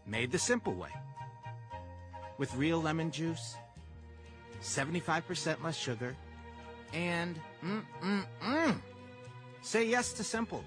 Made the simple way. With real lemon juice, 75% less sugar, and say yes to simple.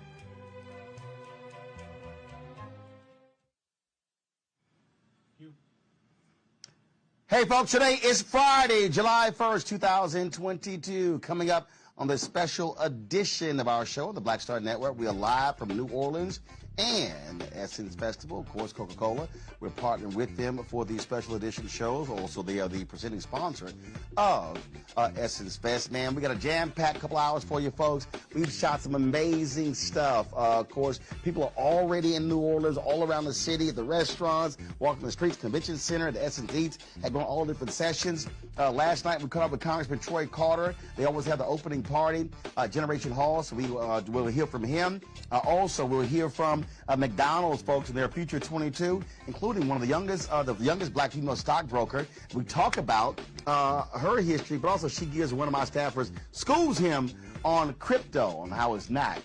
Hey folks, today is Friday, July 1st, 2022. Coming up on this special edition of our show, the Black Star Network, we are live from New Orleans and the Essence Festival, of course, Coca-Cola. We're partnering with them for these special edition shows. Also, they are the presenting sponsor of Essence Fest. Man, we got a jam-packed couple hours for you folks. We've shot some amazing stuff. Of course, people are already in New Orleans, all around the city, at the restaurants, walking the streets, convention center, the Essence Eats, had gone all different sessions. Last night, we caught up with Congressman Troy Carter. They always have the opening party, Generation Hall, so we will hear from him. Also, we'll hear from McDonald's folks in their Future 22, including one of the youngest black female stockbroker. We talk about her history, but also she gives one of my staffers, schools him on crypto, on how it's not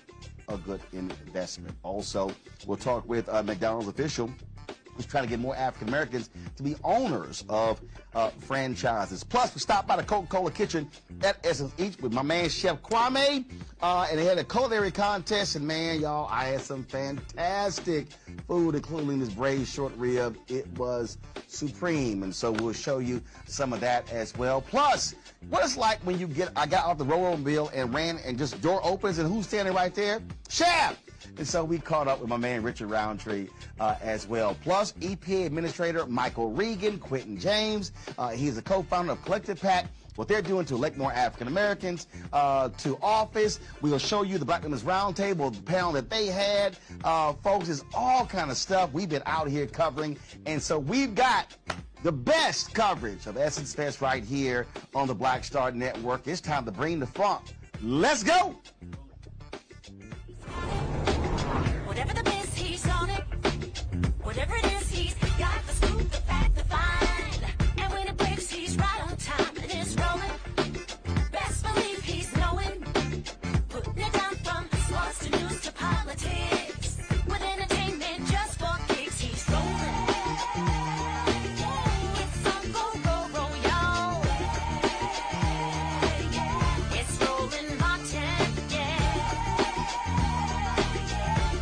a good investment. Also, we'll talk with a McDonald's official who's trying to get more African Americans to be owners of franchises. Plus, we stopped by the Coca-Cola kitchen at Essence Eats with my man Chef Kwame, and they had a culinary contest, and man, y'all, I had some fantastic food, including this braised short rib. It was supreme, and so we'll show you some of that as well. Plus, what it's like when I got off the Rolandville and ran, and just door opens, and who's standing right there? Chef! And so we caught up with my man Richard Roundtree as well. Plus, EPA Administrator Michael Regan, Quentin James. He's the co-founder of Collective PAC. What they're doing to elect more African Americans to office. We'll show you the Black Women's Roundtable, the panel that they had. Folks, it's all kind of stuff we've been out here covering. And so we've got the best coverage of Essence Fest right here on the Black Star Network. It's time to bring the funk. Let's go! Whatever the best, he's on it. Whatever it is, he's got the scoop, the fact, the find. And when it breaks, he's right on time and it's rolling. Best believe he's knowing. Putting it down from sports to news to politics. With entertainment just for kicks, he's rolling. It's on go, y'all. It's Roland Martin, yeah.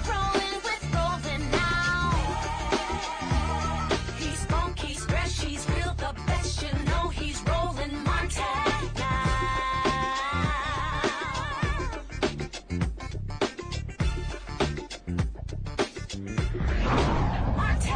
Rolling with Roland now. He's funky, he's fresh, he's real, the best, you know he's Roland Martin now. Martin.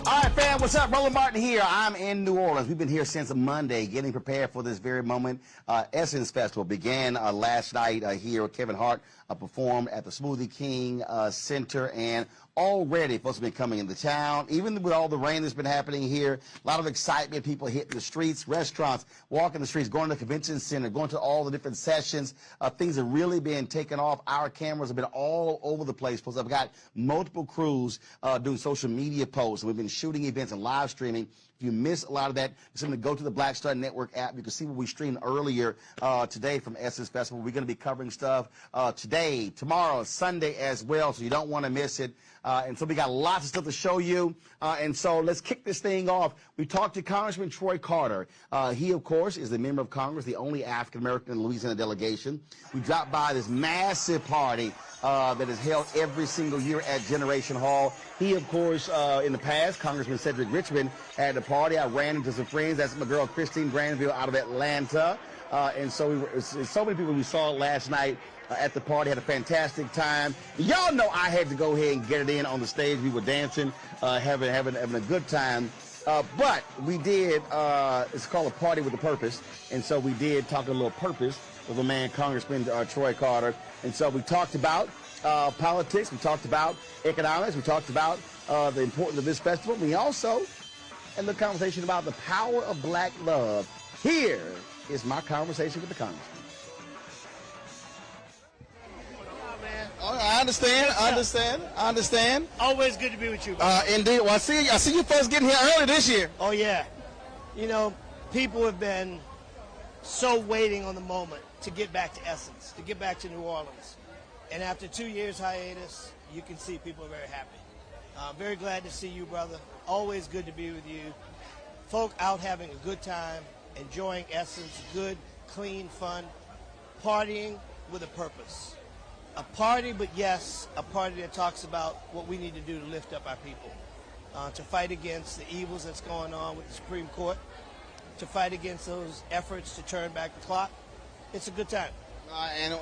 All right, fam, what's up? Roland Martin here. I'm in New Orleans. We've been here since Monday, getting prepared for this very moment. Essence Festival began last night here. Kevin Hart performed at the Smoothie King Center, and already folks have been coming into town. Even with all the rain that's been happening here, a lot of excitement, people hitting the streets, restaurants, walking the streets, going to the convention center, going to all the different sessions. Things are really being taken off. Our cameras have been all over the place. Plus, I've got multiple crews doing social media posts. We've been shooting events and live streaming. If you miss a lot of that, simply go to the Black Star Network app. You can see what we streamed earlier today from Essence Festival. We're going to be covering stuff today, tomorrow, Sunday as well, so you don't want to miss it. And so we got lots of stuff to show you. And so let's kick this thing off. We talked to Congressman Troy Carter. He, of course, is the member of Congress, the only African-American in the Louisiana delegation. We dropped by this massive party that is held every single year at Generation Hall. He, of course, in the past, Congressman Cedric Richmond had a party. I ran into some friends. That's my girl Christine Granville out of Atlanta. And so so many people we saw last night at the party, had a fantastic time. Y'all know I had to go ahead and get it in on the stage. We were dancing, having a good time. But we did, it's called a party with a purpose. And so we did talk a little purpose with a man, Congressman Troy Carter. And so we talked about politics, we talked about economics, we talked about the importance of this festival. We also had a conversation about the power of black love. Here is my conversation with the Congressman. All right. I understand. Always good to be with you, bro. Indeed. Well, I see you folks getting here early this year. Oh, yeah. You know, people have been so waiting on the moment to get back to Essence, to get back to New Orleans. And after 2 years hiatus, you can see people are very happy. Very glad to see you, brother. Always good to be with you. Folk out having a good time, enjoying Essence, good, clean, fun, partying with a purpose. A party, but yes, a party that talks about what we need to do to lift up our people, to fight against the evils that's going on with the Supreme Court, to fight against those efforts to turn back the clock. It's a good time.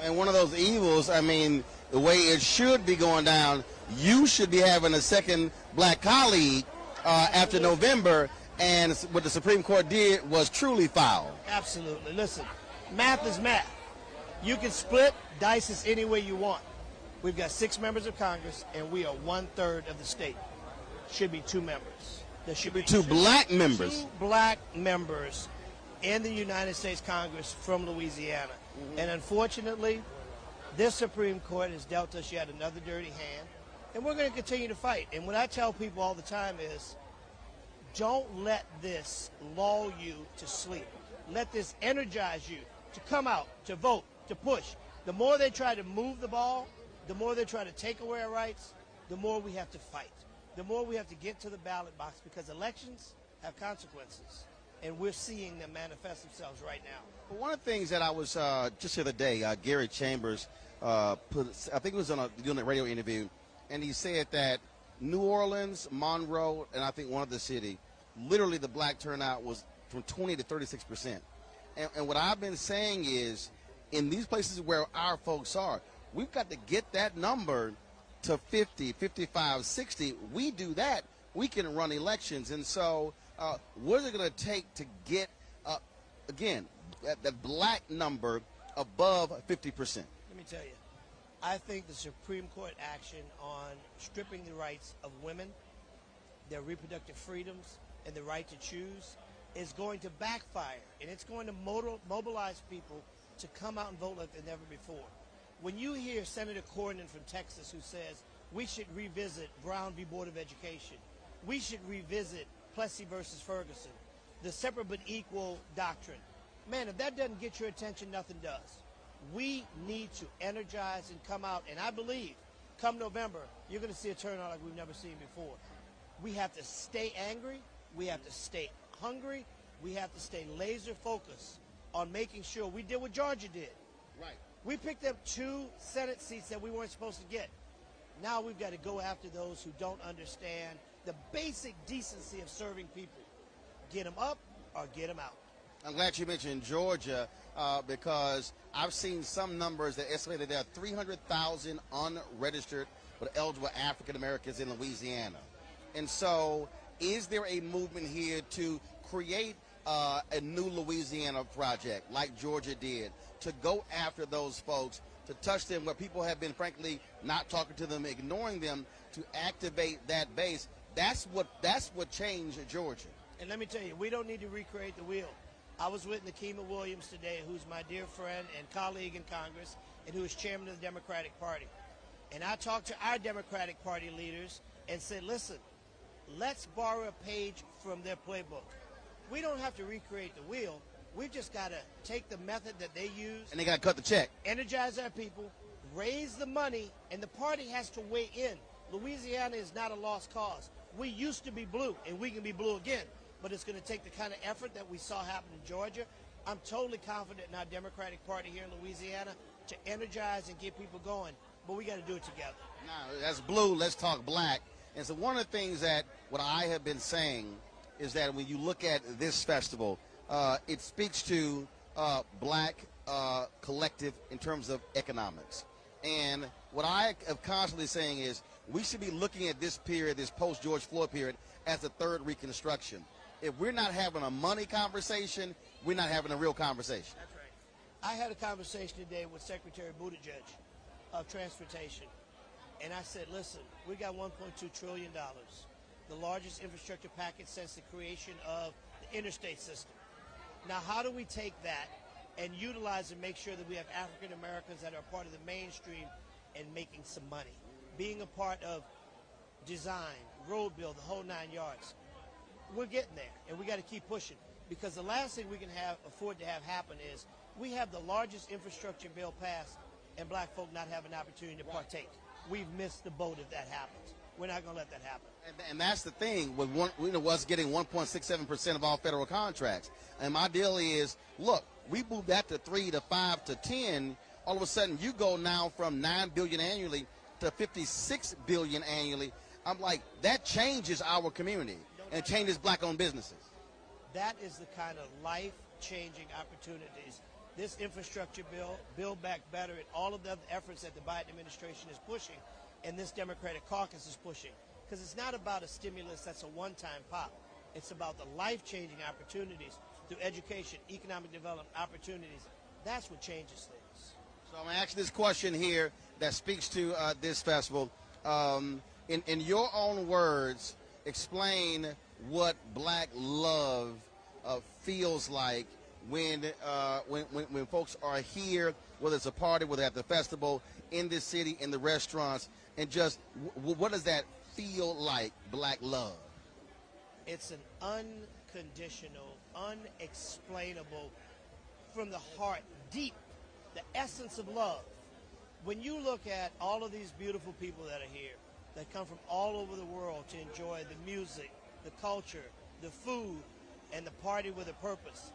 And one of those evils, I mean, the way it should be going down, you should be having a second black colleague after November, and what the Supreme Court did was truly foul. Absolutely. Listen, math is math. You can split, dice this any way you want. We've got 6 members of Congress, and we are 1/3 of the state. Should be 2 members. There should be 2 black members. 2 black members in the United States Congress from Louisiana. Mm-hmm. And unfortunately, this Supreme Court has dealt us yet another dirty hand, and we're going to continue to fight. And what I tell people all the time is, don't let this lull you to sleep. Let this energize you to come out, to vote, to push. The more they try to move the ball, the more they try to take away our rights, the more we have to fight. The more we have to get to the ballot box, because elections have consequences, and we're seeing them manifest themselves right now. Well, one of the things that I was just the other day, Gary Chambers put, I think it was doing a radio interview, and he said that New Orleans, Monroe, and I think one other city, literally the black turnout was from 20 to 36%. And what I've been saying is, in these places where our folks are, we've got to get that number to 50, 55, 60. We do that, we can run elections. And so what is it going to take to get, again, that black number above 50%? Let me tell you, I think the Supreme Court action on stripping the rights of women, their reproductive freedoms, and the right to choose is going to backfire, and it's going to mobilize people to come out and vote like never before. When you hear Senator Cornyn from Texas who says we should revisit Brown v. Board of Education, we should revisit Plessy versus Ferguson, the separate but equal doctrine, man, if that doesn't get your attention, nothing does. We need to energize and come out, and I believe come November, you're going to see a turnout like we've never seen before. We have to stay angry. We have to stay hungry. We have to stay laser focused on making sure we did what Georgia did. Right. We picked up 2 Senate seats that we weren't supposed to get. Now we've got to go after those who don't understand the basic decency of serving people. Get them up or get them out. I'm glad you mentioned Georgia because I've seen some numbers that estimate that there are 300,000 unregistered but eligible African Americans in Louisiana. And so is there a movement here to create a new Louisiana project like Georgia did, to go after those folks, to touch them where people have been, frankly, not talking to them, ignoring them, to activate that base? That's what changed Georgia. And let me tell you, we don't need to recreate the wheel. I was with Nikema Williams today, who's my dear friend and colleague in Congress, and who is chairman of the Democratic Party. And I talked to our Democratic Party leaders and said, listen, let's borrow a page from their playbook. We don't have to recreate the wheel. We've just got to take the method that they use. And they got to cut the check. Energize our people, raise the money, and the party has to weigh in. Louisiana is not a lost cause. We used to be blue, and we can be blue again. But it's going to take the kind of effort that we saw happen in Georgia. I'm totally confident in our Democratic Party here in Louisiana to energize and get people going. But we got to do it together. Now, that's blue. Let's talk black. And so one of the things that what I have been saying is that when you look at this festival, it speaks to black collective in terms of economics. And what I am constantly saying is we should be looking at this period, this post-George Floyd period, as a third Reconstruction. If we're not having a money conversation, we're not having a real conversation. That's right. I had a conversation today with Secretary Buttigieg of Transportation. And I said, listen, we got $1.2 trillion, the largest infrastructure package since the creation of the interstate system. Now, how do we take that and utilize and make sure that we have African Americans that are part of the mainstream and making some money, being a part of design, road build, the whole 9 yards. We're getting there, and we got to keep pushing, because the last thing we can afford to have happen is we have the largest infrastructure bill passed and black folk not have an opportunity to partake. We've missed the boat if that happens. We're not going to let that happen. And that's the thing with us getting 1.67% of all federal contracts. And my deal is, look, we moved that to 3 to 5 to 10. All of a sudden, you go now from $9 billion annually to $56 billion annually. I'm like, that changes our community and changes black-owned businesses. That is the kind of life-changing opportunities this infrastructure bill, Build Back Better, and all of the other efforts that the Biden administration is pushing and this Democratic caucus is pushing. Because it's not about a stimulus that's a one-time pop. It's about the life-changing opportunities through education, economic development opportunities. That's what changes things. So I'm going to ask this question here that speaks to this festival. In your own words, explain what black love feels like when folks are here, whether it's a party, whether at the festival, in this city, in the restaurants, and just what does that feel like, black love? It's an unconditional, unexplainable, from the heart, deep, the essence of love. When you look at all of these beautiful people that are here, that come from all over the world to enjoy the music, the culture, the food, and the party with a purpose.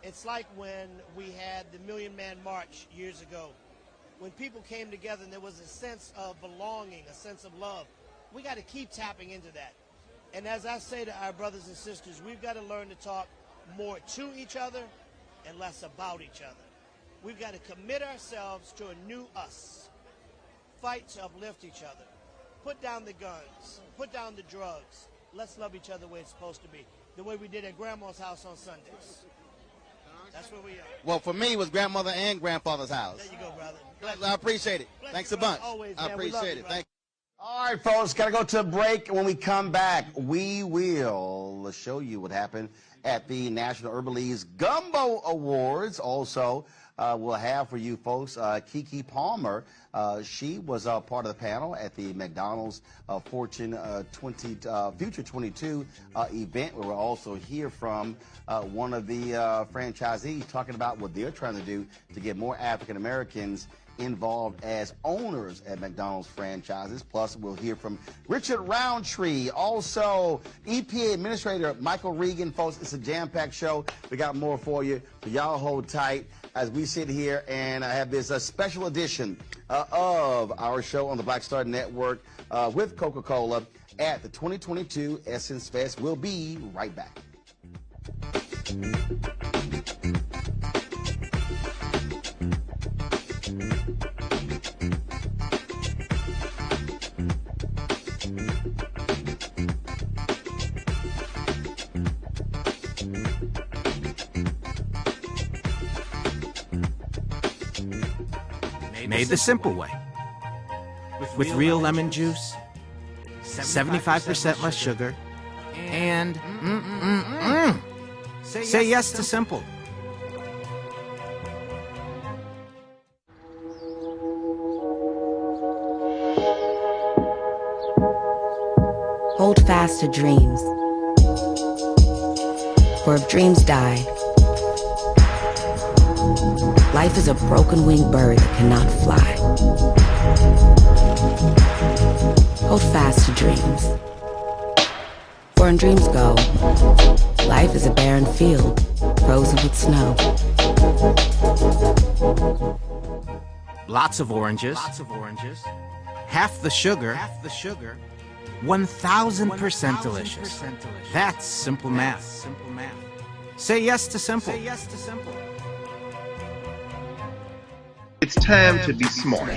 It's like when we had the Million Man March years ago. When people came together and there was a sense of belonging, a sense of love. We got to keep tapping into that. And as I say to our brothers and sisters, we've got to learn to talk more to each other and less about each other. We've got to commit ourselves to a new us. Fight to uplift each other. Put down the guns. Put down the drugs. Let's love each other the way it's supposed to be. The way we did at Grandma's house on Sundays. That's where we are. Well, for me, it was grandmother and grandfather's house. There you go, brother. I appreciate it. Bless Thanks you, a bunch. always, I man. We love appreciate you, it. brother. Thank you. All right, folks, got to go to a break. When we come back, we will show you what happened at the National Urban League's Gumbo Awards. Also, we'll have for you folks Keke Palmer. She was part of the panel at the McDonald's Fortune Future 22 event. We will also hear from one of the franchisees talking about what they're trying to do to get more African Americans involved as owners at McDonald's franchises. Plus, we'll hear from Richard Roundtree, also EPA Administrator Michael Regan. Folks, it's a jam-packed show. We got more for you, so y'all hold tight as we sit here and I have this special edition of our show on the Black Star Network with Coca-Cola at the 2022 Essence Fest. We'll be right back. Made the simple way. With real lemon juice, 75% less sugar, and say yes to simple. Hold fast to dreams. For if dreams die, life is a broken-winged bird that cannot fly. Hold fast to dreams. For when dreams go, life is a barren field, frozen with snow. Lots of oranges. Half the sugar. 1,000% delicious. That's simple math. Say yes to simple. It's time to be smart.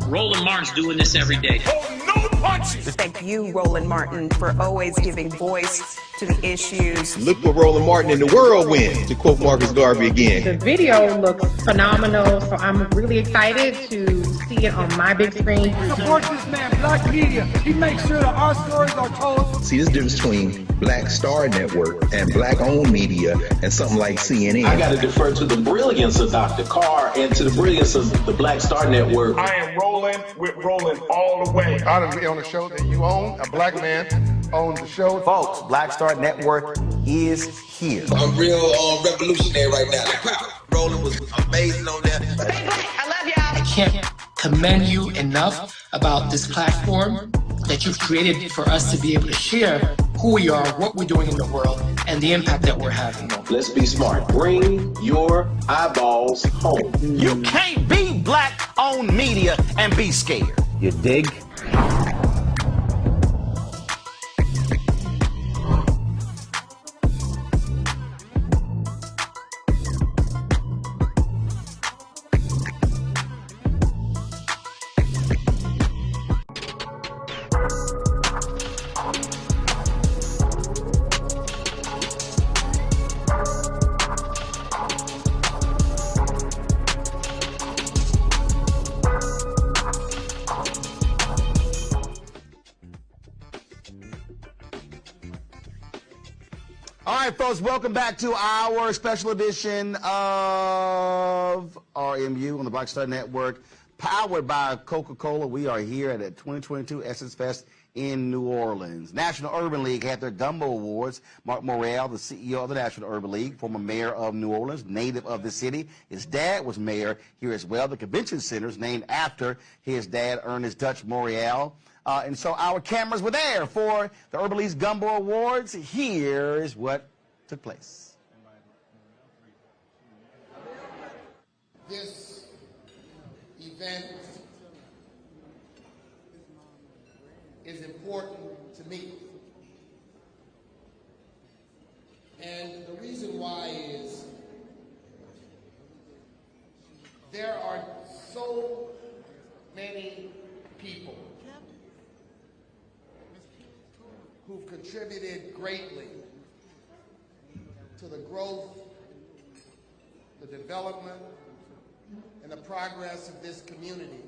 Roland Martin's doing this every day. Thank you, Roland Martin, for always giving voice to the issues. Look for Roland Martin in the whirlwind, to quote Marcus Garvey again. The video looks phenomenal, so I'm really excited to see it on my big screen. Support this man, Black Media. He makes sure that our stories are told. See, this difference between Black Star Network and Black-owned media and something like CNN. I got to defer to the brilliance of Dr. Carr and to the brilliance of the Black Star Network. I am Roland with Roland all the way. Honored to be on a show that you own. A black man owns the show. Folks, Black Star Network is here. I'm real revolutionary right now. Roland was amazing on that. Stay black. I love y'all. I can't commend you enough about this platform that you've created for us to be able to share who we are, what we're doing in the world, and the impact that we're having. Let's be smart. Bring your eyeballs home. You can't be Black-owned media and be scared. You dig? All right, folks, welcome back to our special edition of RMU on the Black Star Network, powered by Coca-Cola. We are here at the 2022 Essence Fest in New Orleans. National Urban League had their Gumbo Awards. Mark Morrell, the CEO of the National Urban League, former mayor of New Orleans, native of the city. His dad was mayor here as well. The convention center is named after his dad, Ernest Dutch Morrell. And so our cameras were there for the Urban League's Gumbo Awards. Here's what took place. This event is important to me. And the reason why is there are so many people who've contributed greatly to the growth, the development, and the progress of this community,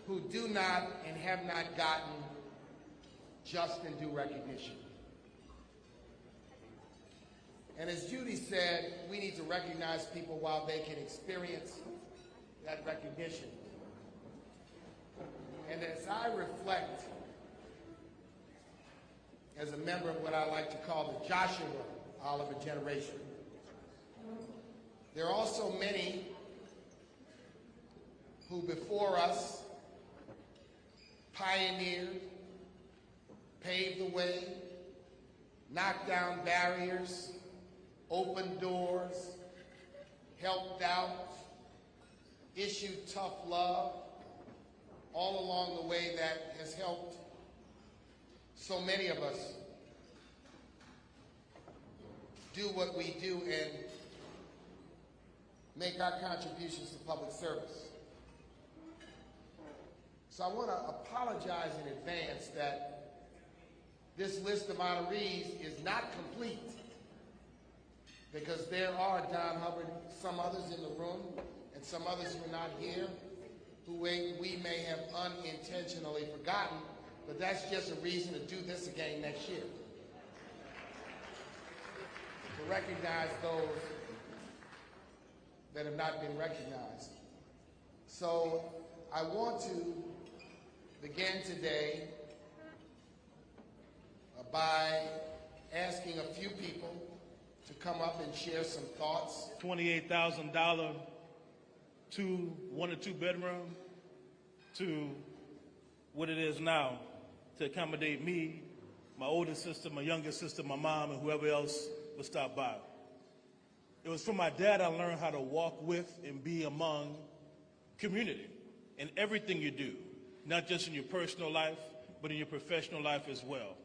who do not and have not gotten just and due recognition. And as Judy said, we need to recognize people while they can experience that recognition. And as I reflect as a member of what I like to call the Joshua Oliver generation, there are also many who before us pioneered, paved the way, knocked down barriers, opened doors, helped out, issued tough love, all along the way that has helped so many of us do what we do and make our contributions to public service. So I want to apologize in advance that this list of honorees is not complete, because there are, Don Hubbard, some others in the room and some others who are not here who we may have unintentionally forgotten, but that's just a reason to do this again next year. To recognize those that have not been recognized. So I want to begin today by asking a few people to come up and share some thoughts. $28,000 1 or 2 bedroom to what it is now, to accommodate me, my older sister, my younger sister, my mom, and whoever else would stop by. It was from my dad I learned how to walk with and be among community in everything you do, not just in your personal life, but in your professional life as well.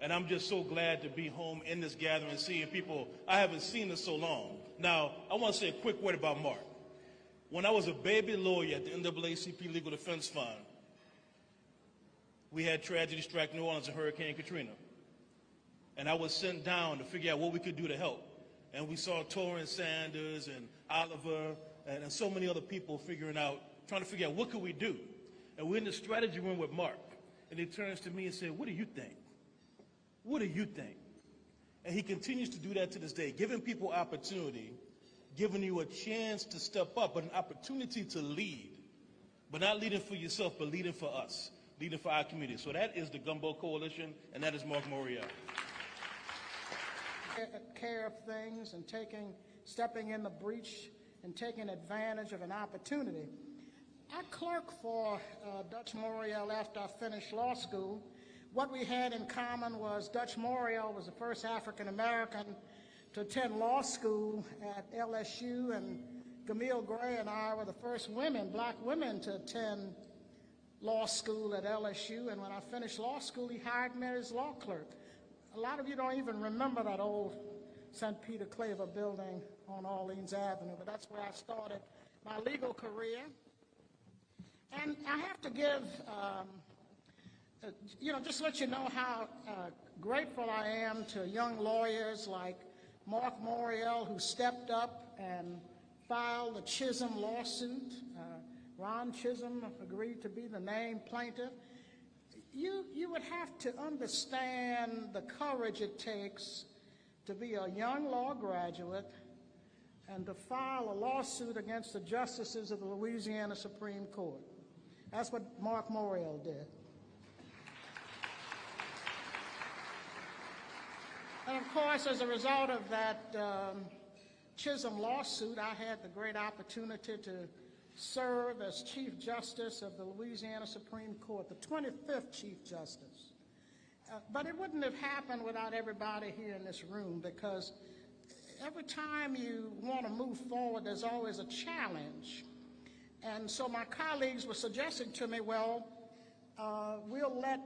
And I'm just so glad to be home in this gathering, seeing people I haven't seen in so long. Now, I want to say a quick word about Mark. When I was a baby lawyer at the NAACP Legal Defense Fund, we had tragedy strike New Orleans and Hurricane Katrina. And I was sent down to figure out what we could do to help. And we saw Torrance Sanders and Oliver and so many other people trying to figure out what could we do. And we're in the strategy room with Mark, and he turns to me and said, "What do you think? What do you think?" And he continues to do that to this day, giving people opportunity, giving you a chance to step up, but an opportunity to lead, but not leading for yourself, but leading for us, leading for our community. So that is the Gumbo Coalition, and that is Mark Morial. Care of things and stepping in the breach and taking advantage of an opportunity. I clerked for Dutch Morial after I finished law school. What we had in common was Dutch Morial was the first African American to attend law school at LSU, and Camille Gray and I were the first black women to attend law school at LSU. And when I finished law school, he hired me as law clerk. A lot of you don't even remember that old St. Peter Claver building on Orleans Avenue, but that's where I started my legal career. And I have to give, just let you know how grateful I am to young lawyers like Mark Morial, who stepped up and filed the Chisholm lawsuit. Ron Chisholm agreed to be the named plaintiff. You would have to understand the courage it takes to be a young law graduate and to file a lawsuit against the justices of the Louisiana Supreme Court. That's what Mark Morial did. And of course, as a result of that Chisholm lawsuit, I had the great opportunity to serve as Chief Justice of the Louisiana Supreme Court, the 25th Chief Justice. But it wouldn't have happened without everybody here in this room, because every time you want to move forward, there's always a challenge. And so my colleagues were suggesting to me, well, we'll let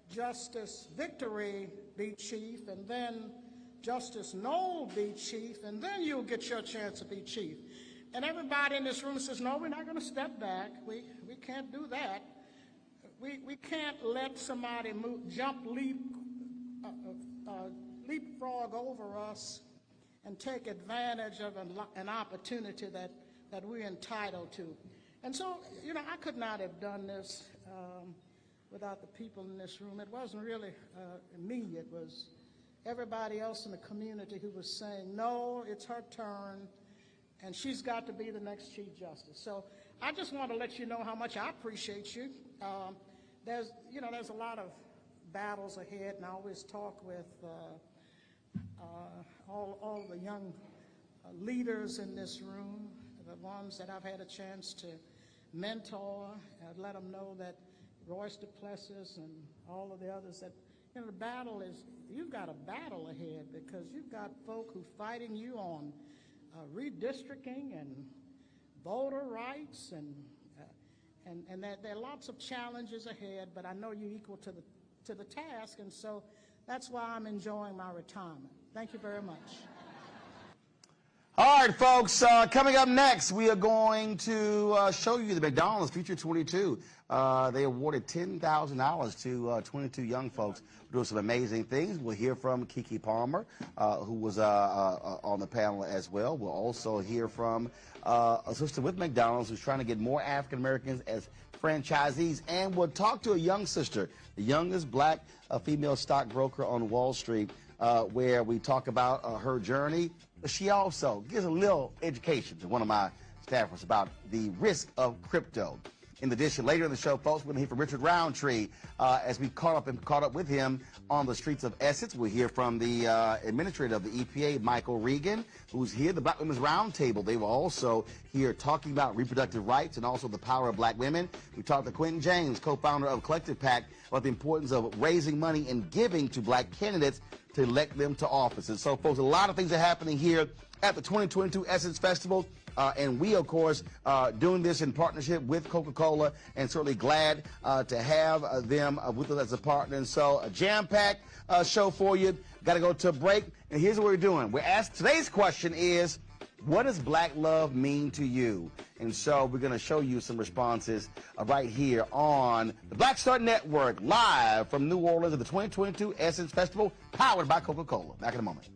Justice Victory be chief, and then Justice Knoll be chief, and then you'll get your chance to be chief. And everybody in this room says, no, we're not going to step back. We can't do that. We can't let somebody leapfrog over us and take advantage of an opportunity that we're entitled to. And so, I could not have done this without the people in this room. It wasn't really me. It was everybody else in the community who was saying, no, it's her turn, and she's got to be the next Chief Justice. So I just want to let you know how much I appreciate you. There's a lot of battles ahead, and I always talk with all the young leaders in this room, the ones that I've had a chance to mentor, and let them know that Royce DuPlessis and all of the others, that the battle is, you've got a battle ahead, because you've got folk who are fighting you on redistricting and voter rights, and that there are lots of challenges ahead, but I know you're equal to the task, and so that's why I'm enjoying my retirement. Thank you very much. All right, folks, coming up next, we are going to show you the McDonald's Future 22. They awarded $10,000 to 22 young folks doing some amazing things. We'll hear from Keke Palmer, who was on the panel as well. We'll also hear from a sister with McDonald's who's trying to get more African Americans as franchisees. And we'll talk to a young sister, the youngest black female stockbroker on Wall Street, where we talk about her journey. She also gives a little education to one of my staffers about the risk of crypto. In addition, later in the show, folks, we're going to hear from Richard Roundtree as we caught up with him on the streets of Essex. We'll hear from the administrator of the EPA, Michael Regan, who's here, the Black Women's Roundtable. They were also here talking about reproductive rights and also the power of black women. We talked to Quentin James, co-founder of Collective PAC, about the importance of raising money and giving to black candidates to elect them to office. And so, folks, a lot of things are happening here at the 2022 Essence Festival. And we, of course, doing this in partnership with Coca-Cola, and certainly glad to have them with us as a partner. And so a jam-packed show for you. Got to go to a break. And here's what we're doing. Today's question is, what does black love mean to you? And so we're going to show you some responses right here on the Black Star Network, live from New Orleans at the 2022 Essence Festival, powered by Coca-Cola. Back in a moment.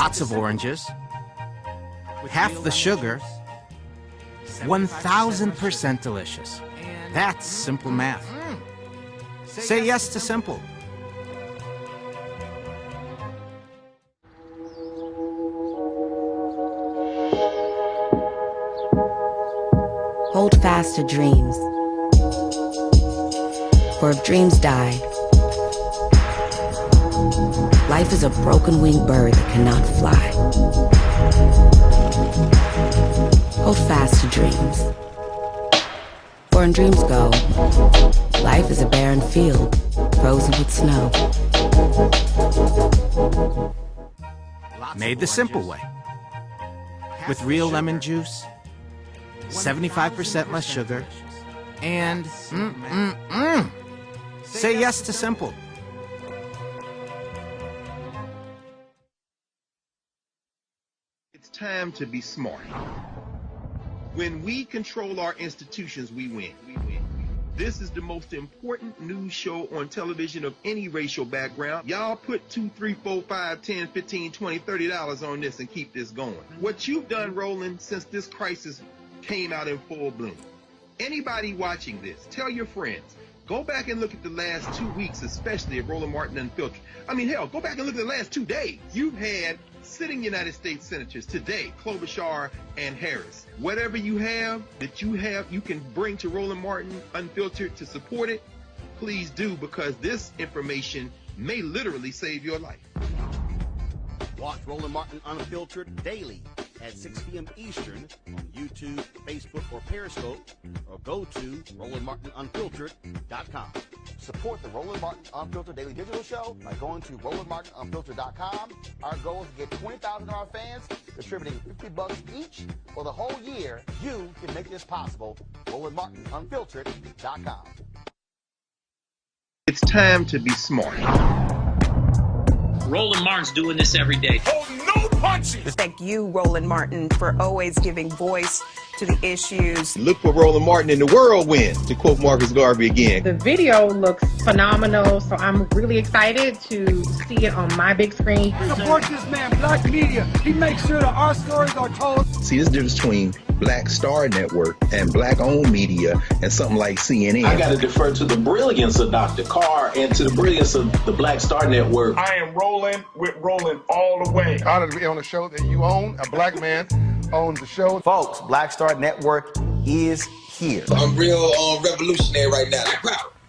lots of oranges, half the sugar, 1000% delicious. That's simple math. Say yes to simple. Hold fast to dreams. For if dreams die, life is a broken-winged bird that cannot fly. Hold fast to dreams. For when dreams go, life is a barren field, frozen with snow. Made the simple way. With real lemon juice, 75% less sugar, and say yes to simple. It's time to be smart. When we control our institutions, we win. This is the most important news show on television of any racial background. Y'all put $2, $3, $4, $5, $10, $15, $20, $30 on this and keep this going. What you've done, Roland, since this crisis came out in full bloom. Anybody watching this, tell your friends. Go back and look at the last 2 weeks, especially of Roland Martin Unfiltered. I mean, hell, go back and look at the last 2 days. You've had sitting United States senators today, Klobuchar and Harris. Whatever you have, you can bring to Roland Martin Unfiltered to support it, please do, because this information may literally save your life. Watch Roland Martin Unfiltered daily at 6 p.m. Eastern on YouTube, Facebook, or Periscope, or go to RolandMartinUnfiltered.com. Support the Roland Martin Unfiltered Daily Digital Show by going to RolandMartinUnfiltered.com. Our goal is to get 20,000 of our fans distributing $50 each for the whole year. You can make this possible. RolandMartinUnfiltered.com. It's time to be smart. Roland Martin's doing this every day. Oh, no punches! Thank you, Roland Martin, for always giving voice to the issues. Look for Roland Martin in the whirlwind, to quote Marcus Garvey again. The video looks phenomenal, so I'm really excited to see it on my big screen. Support this man, Black media. He makes sure that our stories are told. See, this difference between Black Star Network and Black-owned media and something like CNN. I got to defer to the brilliance of Dr. Carr and to the brilliance of the Black Star Network. I am rolling with Roland all the way. Honored to be on a show that you own. A black man owns the show. Folks, Black Star Network is here. I'm real revolutionary right now.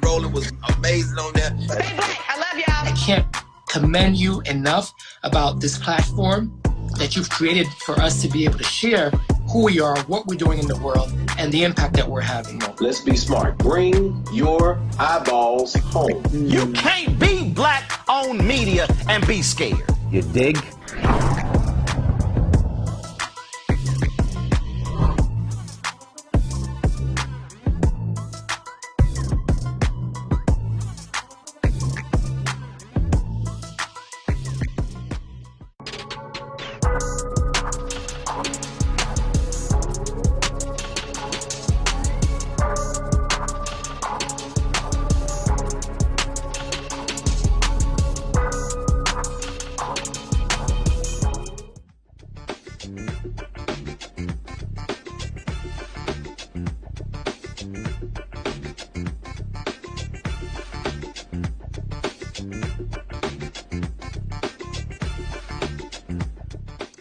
Roland was amazing on that. Stay black. I love y'all. I can't commend you enough about this platform that you've created for us to be able to share who we are, what we're doing in the world, and the impact that we're having. Let's be smart. Bring your eyeballs home. You can't be Black-owned media and be scared. You dig?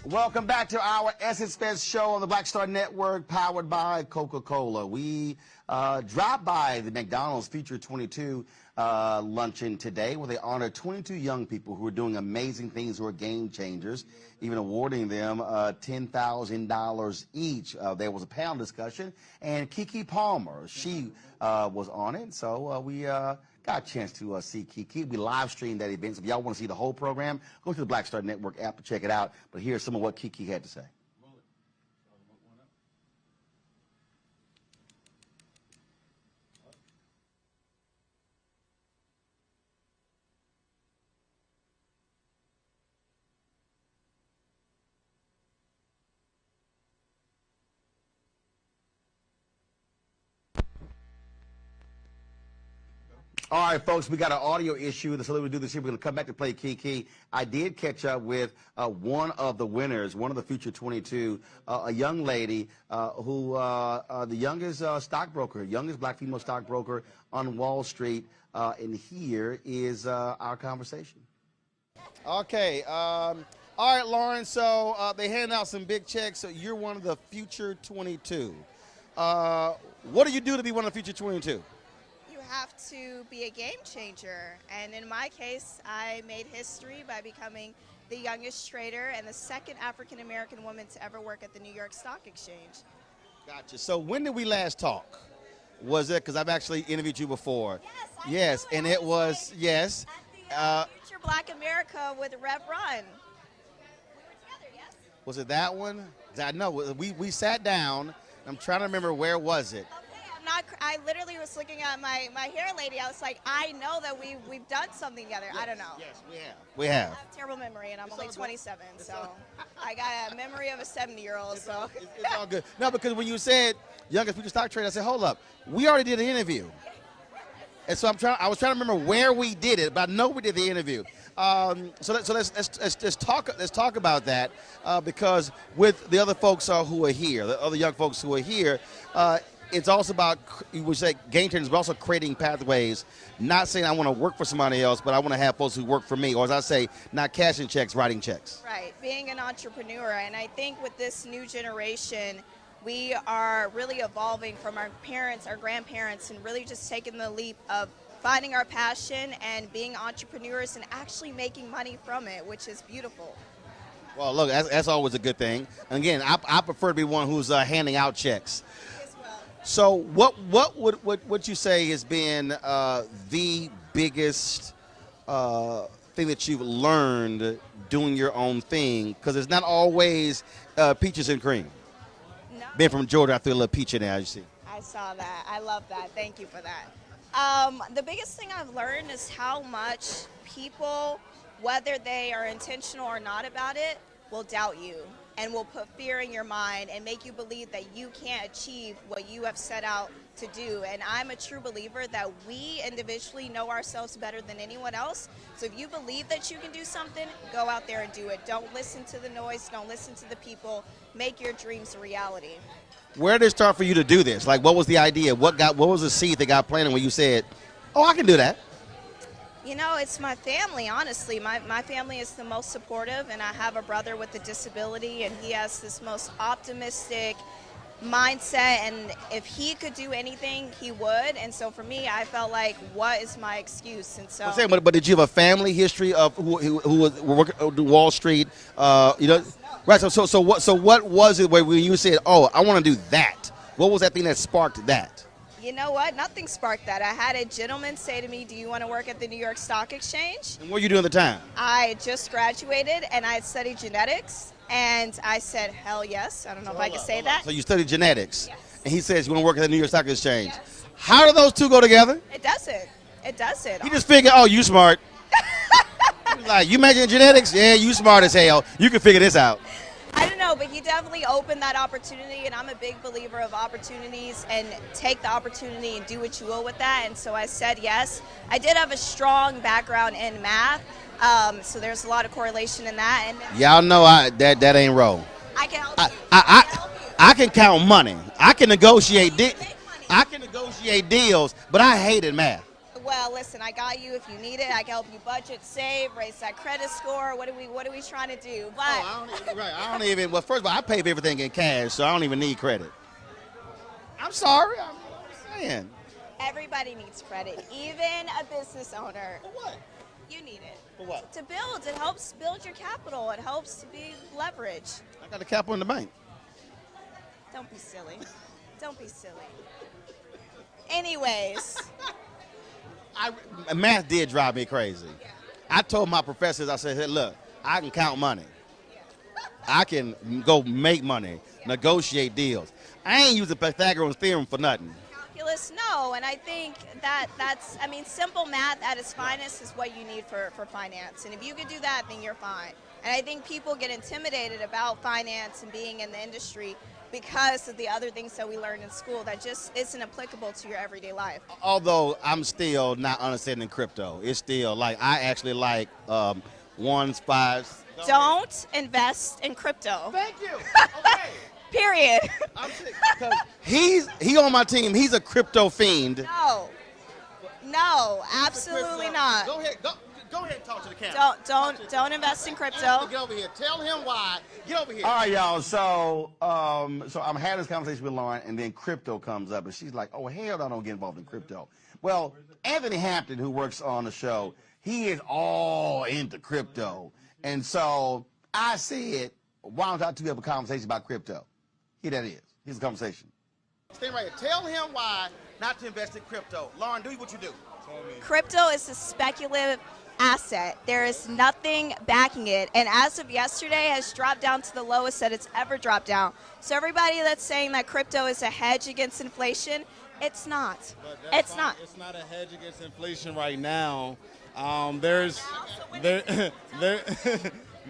Welcome back to our Essence Fest show on the Black Star Network, powered by Coca-Cola. We dropped by the McDonald's Future 22 luncheon today, where they honored 22 young people who are doing amazing things, who are game changers, even awarding them $10,000 each. There was a panel discussion, and Keke Palmer, she was on it, so we got a chance to see Keke. We live streamed that event, so if y'all want to see the whole program, go to the Black Star Network app to check it out. But here's some of what Keke had to say. All right, folks, we got an audio issue. So we'll do this here. We're going to come back to play Kiki. I did catch up with one of the winners, one of the Future 22, a young lady who, the youngest stockbroker, youngest black female stockbroker on Wall Street. And here is our conversation. Okay. All right, Lauren. So they handed out some big checks. So you're one of the Future 22. What do you do to be one of the Future 22? Have to be a game changer, and in my case I made history by becoming the youngest trader and the second African-American woman to ever work at the New York Stock Exchange. Gotcha. So when did we last talk? Was it, because I've actually interviewed you before? Yes, and it was, yes. At the Future Black America with Rev Run. We were together, yes? Was it that one? I know, we sat down. I'm trying to remember, where was it? I literally was looking at my hair lady. I was like, I know that we've done something together. Yes, I don't know. Yes, we have. We have. I have a terrible memory, and I'm only 27, so I got a memory of a 70-year-old. So it's all good. No, because when you said youngest future stock trader, I said, hold up, we already did an interview. And so I was trying to remember where we did it, but I know we did the interview. So let's talk about that because with the other folks who are here, the other young folks who are here. It's also about, you would say, game changers, but also creating pathways. Not saying I want to work for somebody else, but I want to have folks who work for me. Or as I say, not cashing checks, writing checks. Right, being an entrepreneur. And I think with this new generation, we are really evolving from our parents, our grandparents, and really just taking the leap of finding our passion and being entrepreneurs and actually making money from it, which is beautiful. Well, look, that's always a good thing. And again, I prefer to be one who's handing out checks. So what would you say has been the biggest thing that you've learned doing your own thing? Because it's not always peaches and cream. No. Being from Georgia, I threw a little peach in there, as you see. I saw that. I love that. Thank you for that. The biggest thing I've learned is how much people, whether they are intentional or not about it, will doubt you and will put fear in your mind and make you believe that you can't achieve what you have set out to do. And I'm a true believer that we individually know ourselves better than anyone else. So if you believe that you can do something, go out there and do it. Don't listen to the noise. Don't listen to the people. Make your dreams a reality. Where did it start for you to do this? Like, what was the idea? What was the seed that got planted when you said, oh, I can do that? You know, it's my family, honestly. My family is the most supportive, and I have a brother with a disability, and he has this most optimistic mindset, and if he could do anything, he would. And so for me, I felt like, what is my excuse? And so, but did you have a family history of who was working on Wall Street? You know, right. So what was it where when you said, oh, I want to do that? What was that thing that sparked that? You know what? Nothing sparked that. I had a gentleman say to me, do you want to work at the New York Stock Exchange? And what were you doing at the time? I had just graduated, and I had studied genetics, and I said, hell yes. I don't know if I can say that. So you studied genetics, yes. And he says you want to work at the New York Stock Exchange. Yes. How do those two go together? It doesn't. It doesn't. He just figured, oh, you smart. Like, you majoring in genetics? Yeah, you smart as hell. You can figure this out. I don't know, but he definitely opened that opportunity, and I'm a big believer of opportunities, and take the opportunity and do what you will with that. And so I said yes. I did have a strong background in math, so there's a lot of correlation in that. And y'all know that ain't wrong. I can help you. I can count money. I can negotiate deals, but I hated math. Well, listen, I got you if you need it. I can help you budget, save, raise that credit score. What are we trying to do? But I don't even. Well, first of all, I pay for everything in cash, so I don't even need credit. I'm sorry. I'm saying. Everybody needs credit, even a business owner. For what? You need it. For what? To build. It helps build your capital. It helps to be leverage. I got the capital in the bank. Don't be silly. Don't be silly. Anyways. Math did drive me crazy. Yeah. I told my professors, I said, hey, look, I can count money. Yeah. I can go make money, negotiate deals. I ain't using Pythagorean theorem for nothing. Calculus, no, and I think that's simple math at its finest is what you need for finance. And if you can do that, then you're fine. And I think people get intimidated about finance and being in the industry because of the other things that we learn in school that just isn't applicable to your everyday life. Although I'm still not understanding crypto. It's still like, I actually like ones, fives. Don't invest in crypto. Thank you. Okay. Period. I'm sick because he on my team. He's a crypto fiend. No, absolutely not. Go ahead and talk to the camera. Don't invest in crypto. Get over here. Tell him why. Get over here. All right, y'all. So I'm having this conversation with Lauren, and then crypto comes up, and she's like, "Oh hell, no, I don't get involved in crypto." Well, Anthony Hampton, who works on the show, he is all into crypto, and so I said, "Why don't y'all two have a conversation about crypto?" Here that is. Here's the conversation. Stay right here. Tell him why not to invest in crypto. Lauren, do what you do. Crypto is a speculative asset. There is nothing backing it, and as of yesterday has dropped down to the lowest that it's ever dropped down. So everybody that's saying that crypto is a hedge against inflation, it's not. It's not. It's not a hedge against inflation right now.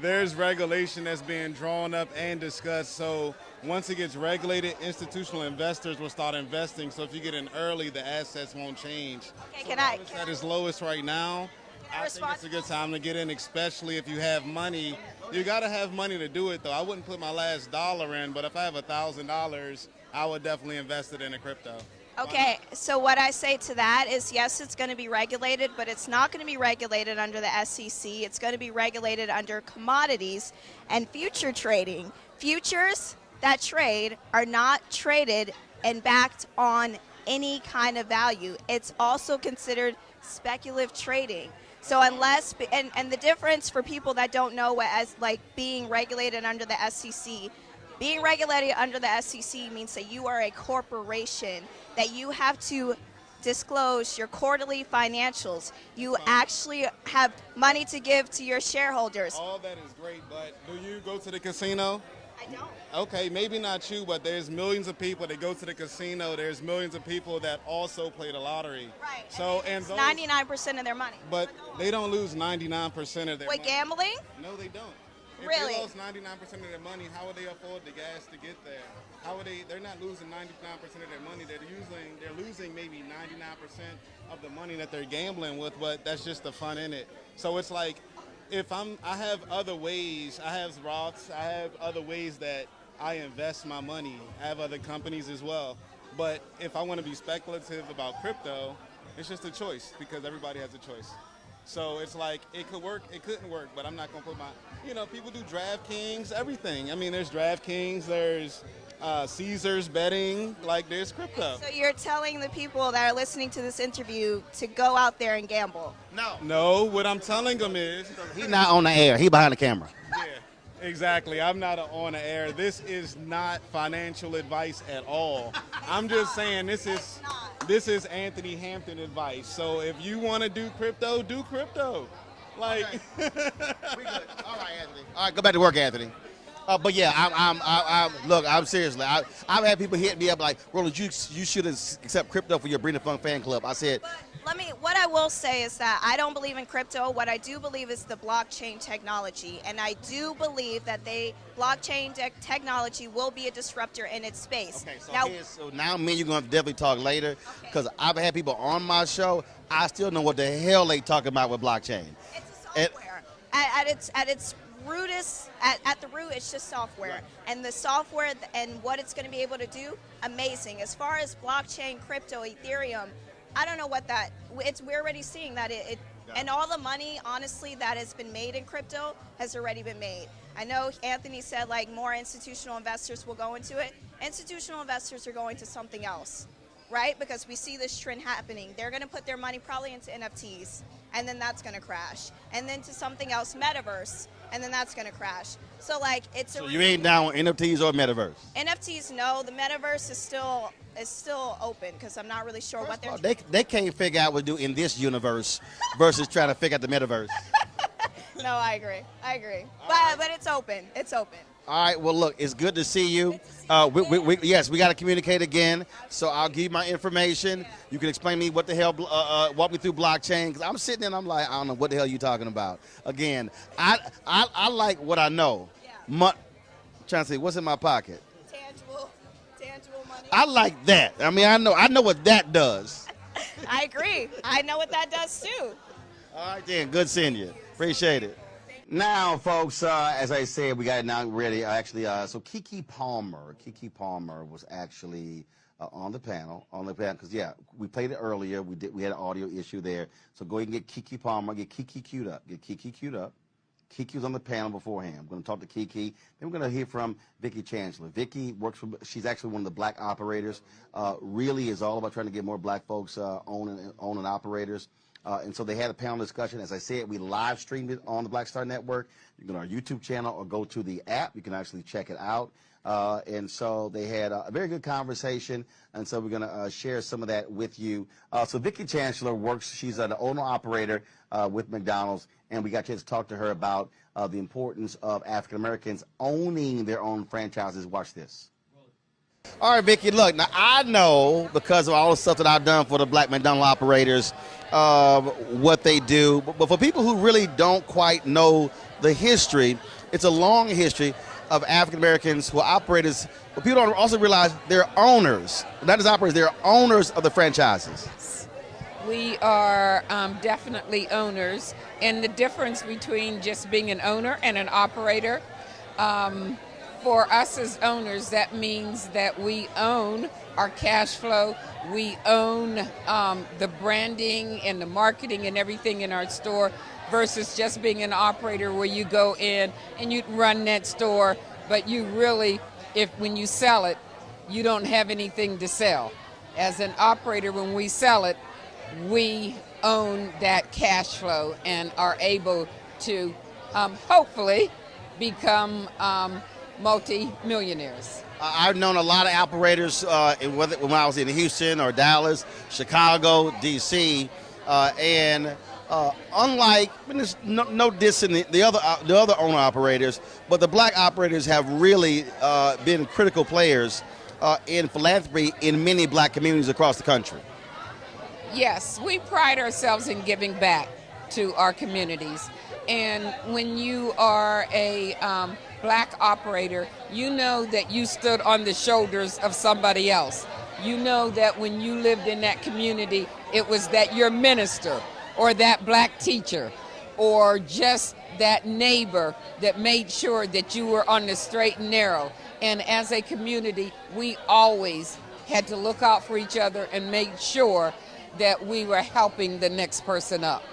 There's regulation that's being drawn up and discussed. So once it gets regulated, institutional investors will start investing. So if you get in early, the assets won't change. Okay, can I at its lowest right now. I think it's a good time to get in, especially if you have money. You got to have money to do it, though. I wouldn't put my last dollar in, but if I have $1,000, I would definitely invest it in a crypto. Okay, so what I say to that is, yes, it's going to be regulated, but it's not going to be regulated under the SEC. It's going to be regulated under commodities and future trading. Futures that trade are not traded and backed on any kind of value. It's also considered speculative trading. So unless, and the difference for people that don't know what as like being regulated under the SEC, being regulated under the SEC means that you are a corporation, that you have to disclose your quarterly financials. You actually have money to give to your shareholders. All that is great, but do you go to the casino? I don't. Okay, maybe not you, but there's millions of people that go to the casino. There's millions of people that also play the lottery. Right. So and 99% of their money. But they don't lose 99% of their money. With gambling? No, they don't. If Really? they lost 99% of their money, how would they afford the gas to get there? How would they're not losing 99% of their money. They're losing maybe 99% of the money that they're gambling with, but that's just the fun in it. So it's like, I have other ways, I have Roths, I have other ways that I invest my money. I have other companies as well. But if I want to be speculative about crypto, it's just a choice because everybody has a choice. So it's like, it could work, it couldn't work, but I'm not going to put people do DraftKings, everything. I mean, there's DraftKings, there's Caesars betting, like there's crypto. So you're telling the people that are listening to this interview to go out there and gamble? No, what I'm telling them is... He's not on the air, he's behind the camera. Yeah, exactly. I'm not on the air. This is not financial advice at all. I'm just saying this is Anthony Hampton advice. So if you want to do crypto, do crypto. Like, okay. We good. All right, Anthony. All right, go back to work, Anthony. But yeah, look, I'm seriously. I've had people hit me up like, Roland, you should accept crypto for your Bring the Funk fan club. I said. But what I will say is that I don't believe in crypto. What I do believe is the blockchain technology, and I do believe that blockchain technology will be a disruptor in its space. Okay, so now me and you're gonna definitely talk later, because I've had people on my show. I still know what the hell they talking about with blockchain. It's a software. At its rootest, at the root, it's just software. Right. And the software and what it's going to be able to do, amazing. As far as blockchain, crypto, Ethereum, I don't know what that. We're already seeing that and all the money, honestly, that has been made in crypto has already been made. I know Anthony said like more institutional investors will go into it. Institutional investors are going to something else, right? Because we see this trend happening. They're going to put their money probably into NFTs, and then that's going to crash. And then to something else, metaverse, and then that's going to crash. So like So you ain't down with NFTs or metaverse? NFTs, no. The metaverse is still open because I'm not really sure what they're doing. They can't figure out what to do in this universe versus trying to figure out the metaverse. No, I agree. But it's open. It's open. All right. Well, look, it's good to see you. Yes, we got to communicate again. So I'll give you my information. Yeah. You can explain to me what the hell, walk me through blockchain. Because I'm sitting there and I'm like, I don't know what the hell you talking about. Again, I like what I know. Yeah. Trying to say, what's in my pocket? Tangible. I like that. I mean, I know what that does. I agree. I know what that does too. All right, then. Good seeing you. Appreciate it. Now, folks, as I said, we got it now ready. So Keke Palmer was actually on the panel, because we played it earlier. We had an audio issue there. So go ahead and get Keke Palmer, get Keke queued up. Keke was on the panel beforehand. I'm going to talk to Keke. Then we're going to hear from Vicki Chancellor. Vicki she's actually one of the black operators. Really is all about trying to get more black folks owning operators. And so they had a panel discussion. As I said, we live streamed it on the Black Star Network. You can go to our YouTube channel or go to the app. You can actually check it out. And so they had a very good conversation. And so we're going to share some of that with you. So Vicki Chancellor she's an owner-operator with McDonald's. And we got a chance to talk to her about the importance of African Americans owning their own franchises. Watch this. All right, Vicki, look, now I know because of all the stuff that I've done for the black McDonald operators, what they do. But for people who really don't quite know the history, it's a long history of African Americans who are operators. But people don't also realize they're owners, not just operators, they're owners of the franchises. We are definitely owners, and the difference between just being an owner and an operator, for us as owners, that means that we own our cash flow, we own the branding and the marketing and everything in our store, versus just being an operator where you go in and you run that store, but you really, when you sell it, you don't have anything to sell. As an operator, when we sell it, we own that cash flow and are able to hopefully become multi-millionaires. I've known a lot of operators when I was in Houston or Dallas, Chicago, D.C., and unlike, there's no dissing the other owner operators, but the black operators have really been critical players in philanthropy in many black communities across the country. Yes, we pride ourselves in giving back to our communities. And when you are a black operator, you know that you stood on the shoulders of somebody else. You know that when you lived in that community, it was that your minister or that black teacher or just that neighbor that made sure that you were on the straight and narrow. And as a community, we always had to look out for each other and make sure that we were helping the next person up.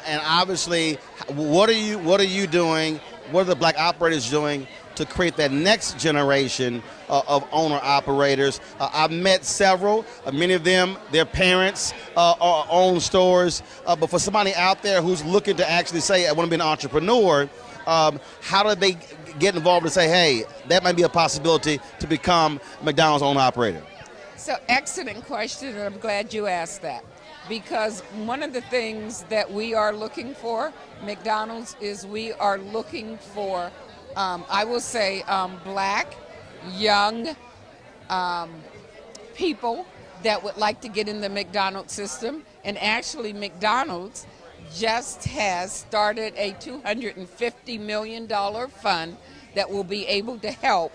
And obviously, what are you doing? What are the black operators doing to create that next generation of owner operators? I've met several. Many of them, their parents own stores. But for somebody out there who's looking to actually say, I want to be an entrepreneur, how do they get involved and say, hey, that might be a possibility to become McDonald's owner operator? So excellent question, and I'm glad you asked that. Because one of the things that we are looking for, McDonald's, is we are looking for, I will say, black, young people that would like to get in the McDonald's system. And actually, McDonald's just has started a $250 million fund that will be able to help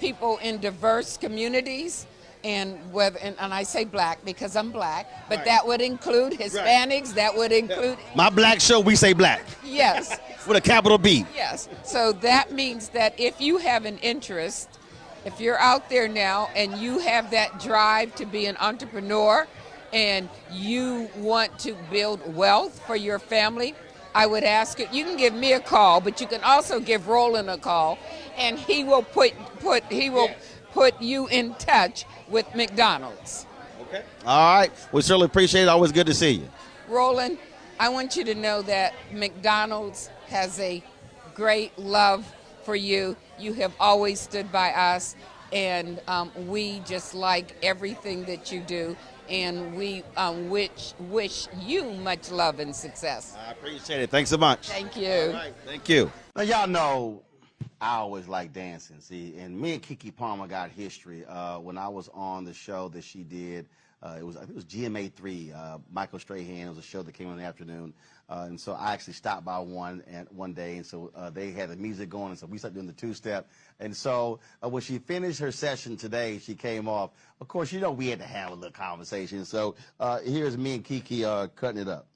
people in diverse communities. And I say black because I'm black, but that would include Hispanics, that would include... My black show, we say black. Yes. With a capital B. Yes. So that means that if you have an interest, if you're out there now and you have that drive to be an entrepreneur and you want to build wealth for your family, I would ask you can give me a call, but you can also give Roland a call, and he will put you in touch with McDonald's. Okay. All right. We certainly appreciate it. Always good to see you. Roland, I want you to know that McDonald's has a great love for you. You have always stood by us, and we just like everything that you do, and we wish you much love and success. I appreciate it. Thanks so much. Thank you. All right. Thank you. Now, y'all know I always like dancing, see, and me and Keke Palmer got history when I was on the show that she did I think it was GMA3, Michael Strahan. It was a show that came on in the afternoon. And so I actually stopped by one day, and so they had the music going, and so we started doing the two-step. And so when she finished her session today, she came off. Of course, you know, we had to have a little conversation. So here's me and Kiki cutting it up.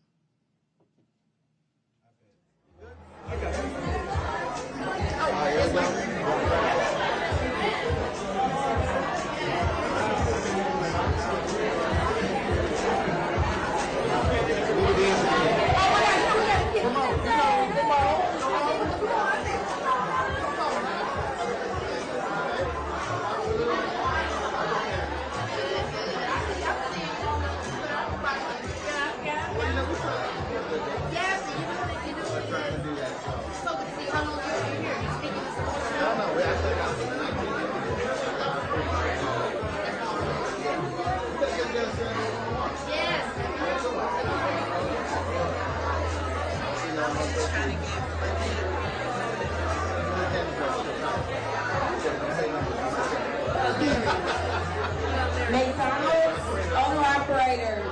McDonald's owner-operators.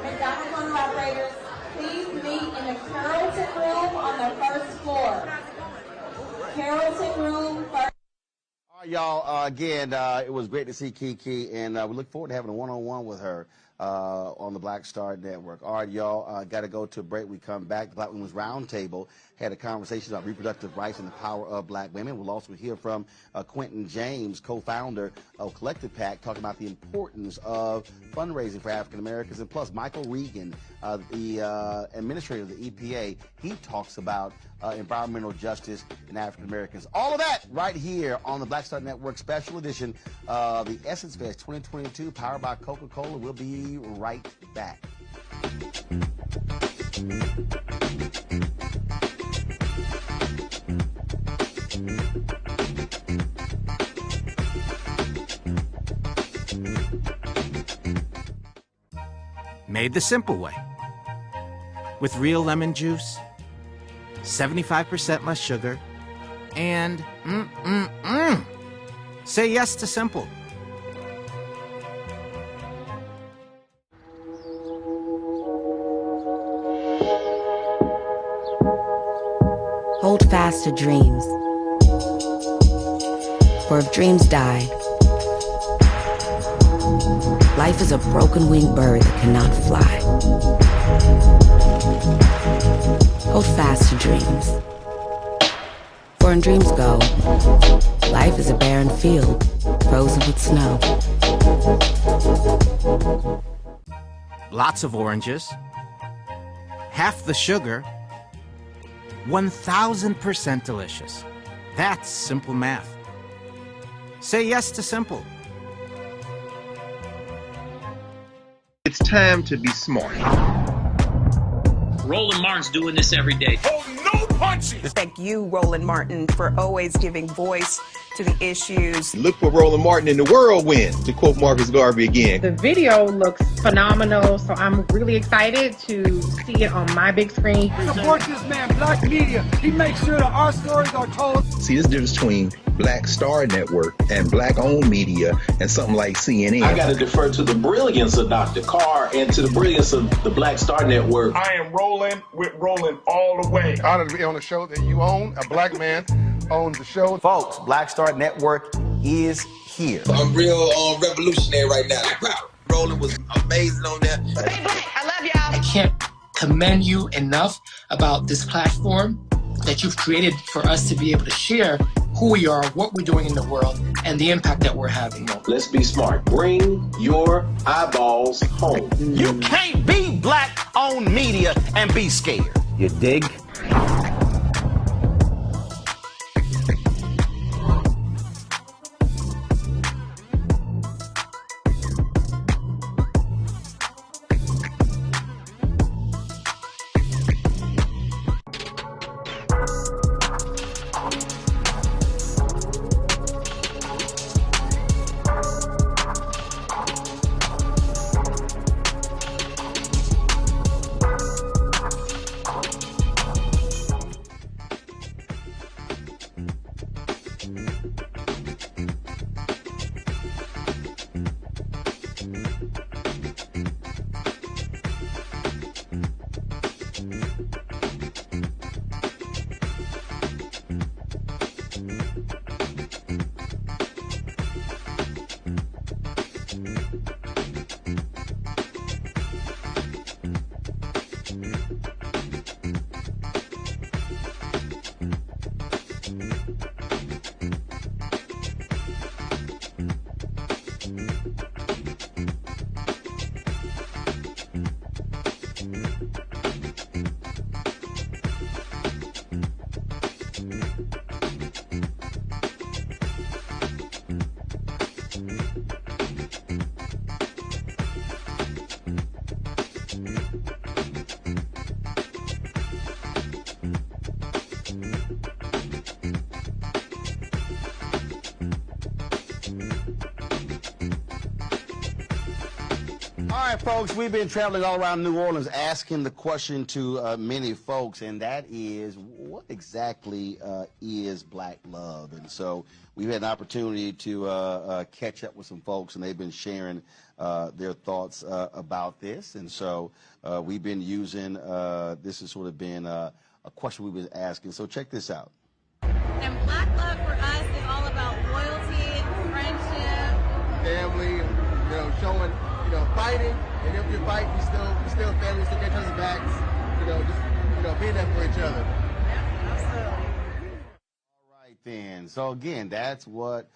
McDonald's owner-operators, please meet in the Carrollton room on the first floor. Carrollton room first. All right, y'all, again, it was great to see Kiki, and we look forward to having a one-on-one with her on the Black Star Network. All right, y'all, got to go to a break. We come back. The Black Women's Roundtable had a conversation about reproductive rights and the power of black women. We'll also hear from Quentin James, co-founder of Collective PAC, talking about the importance of fundraising for African Americans. And plus, Michael Regan, the administrator of the EPA, he talks about environmental justice in African Americans. All of that right here on the Black Star Network special edition of the Essence Fest 2022, powered by Coca-Cola. We'll be right back. Made the simple way. With real lemon juice, 75% less sugar, and say yes to simple. Hold fast to dreams. For if dreams die, life is a broken-winged bird that cannot fly. Hold fast to dreams. For when dreams go, life is a barren field, frozen with snow. Lots of oranges, half the sugar, 1,000% delicious. That's simple math. Say yes to simple. It's time to be smart. Roland Martin's doing this every day. Oh, no punches! Thank you, Roland Martin, for always giving voice to the issues. Look for Roland Martin in the whirlwind, to quote Marcus Garvey again. The video looks phenomenal, so I'm really excited to see it on my big screen. Support this man, Black Media. He makes sure that our stories are told. See, there's a difference between Black Star Network and black-owned media and something like CNN. I got to defer to the brilliance of Dr. Carr and to the brilliance of the Black Star Network. I am Roland with Roland all the way. Honored to be on a show that you own. A black man owns the show. Folks, Black Star Network is here. I'm real revolutionary right now. Roland was amazing on that. Stay black. I love y'all. I can't commend you enough about this platform that you've created for us to be able to share who we are, what we're doing in the world, and the impact that we're having. Let's be smart. Bring your eyeballs home. You can't be black-owned media and be scared. You dig? back, folks. We've been traveling all around New Orleans asking the question to many folks, and that is, what exactly is black love? And so we've had an opportunity to catch up with some folks, and they've been sharing their thoughts about this. And so we've been using, this has sort of been a question we've been asking. So check this out. And black love for us is all about loyalty, friendship, family, you know, showing, you know, fighting, and if you fight, you still family, still get each other's backs, you know, just, you know, being there for each other. All right, then. So again, that's what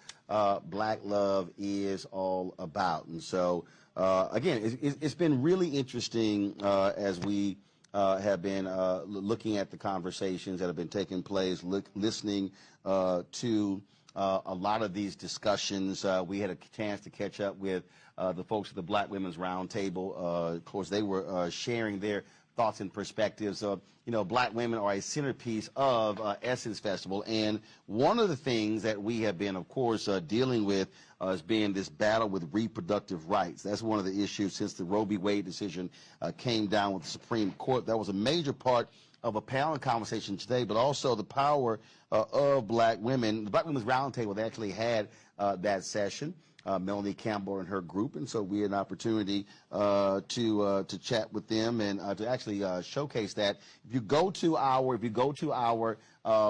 black love is all about. And so again, it's been really interesting as we have been looking at the conversations that have been taking place, listening to a lot of these discussions. We had a chance to catch up with the folks at the Black Women's Roundtable. Of course, they were sharing their thoughts and perspectives of, you know, black women are a centerpiece of Essence Festival. And one of the things that we have been, of course, dealing with has been this battle with reproductive rights. That's one of the issues since the Roe v. Wade decision came down with the Supreme Court. That was a major part of a panel conversation today, but also the power of black women. The Black Women's Roundtable, they actually had that session. Melanie Campbell and her group, and so we had an opportunity to chat with them and to actually showcase that. If you go to our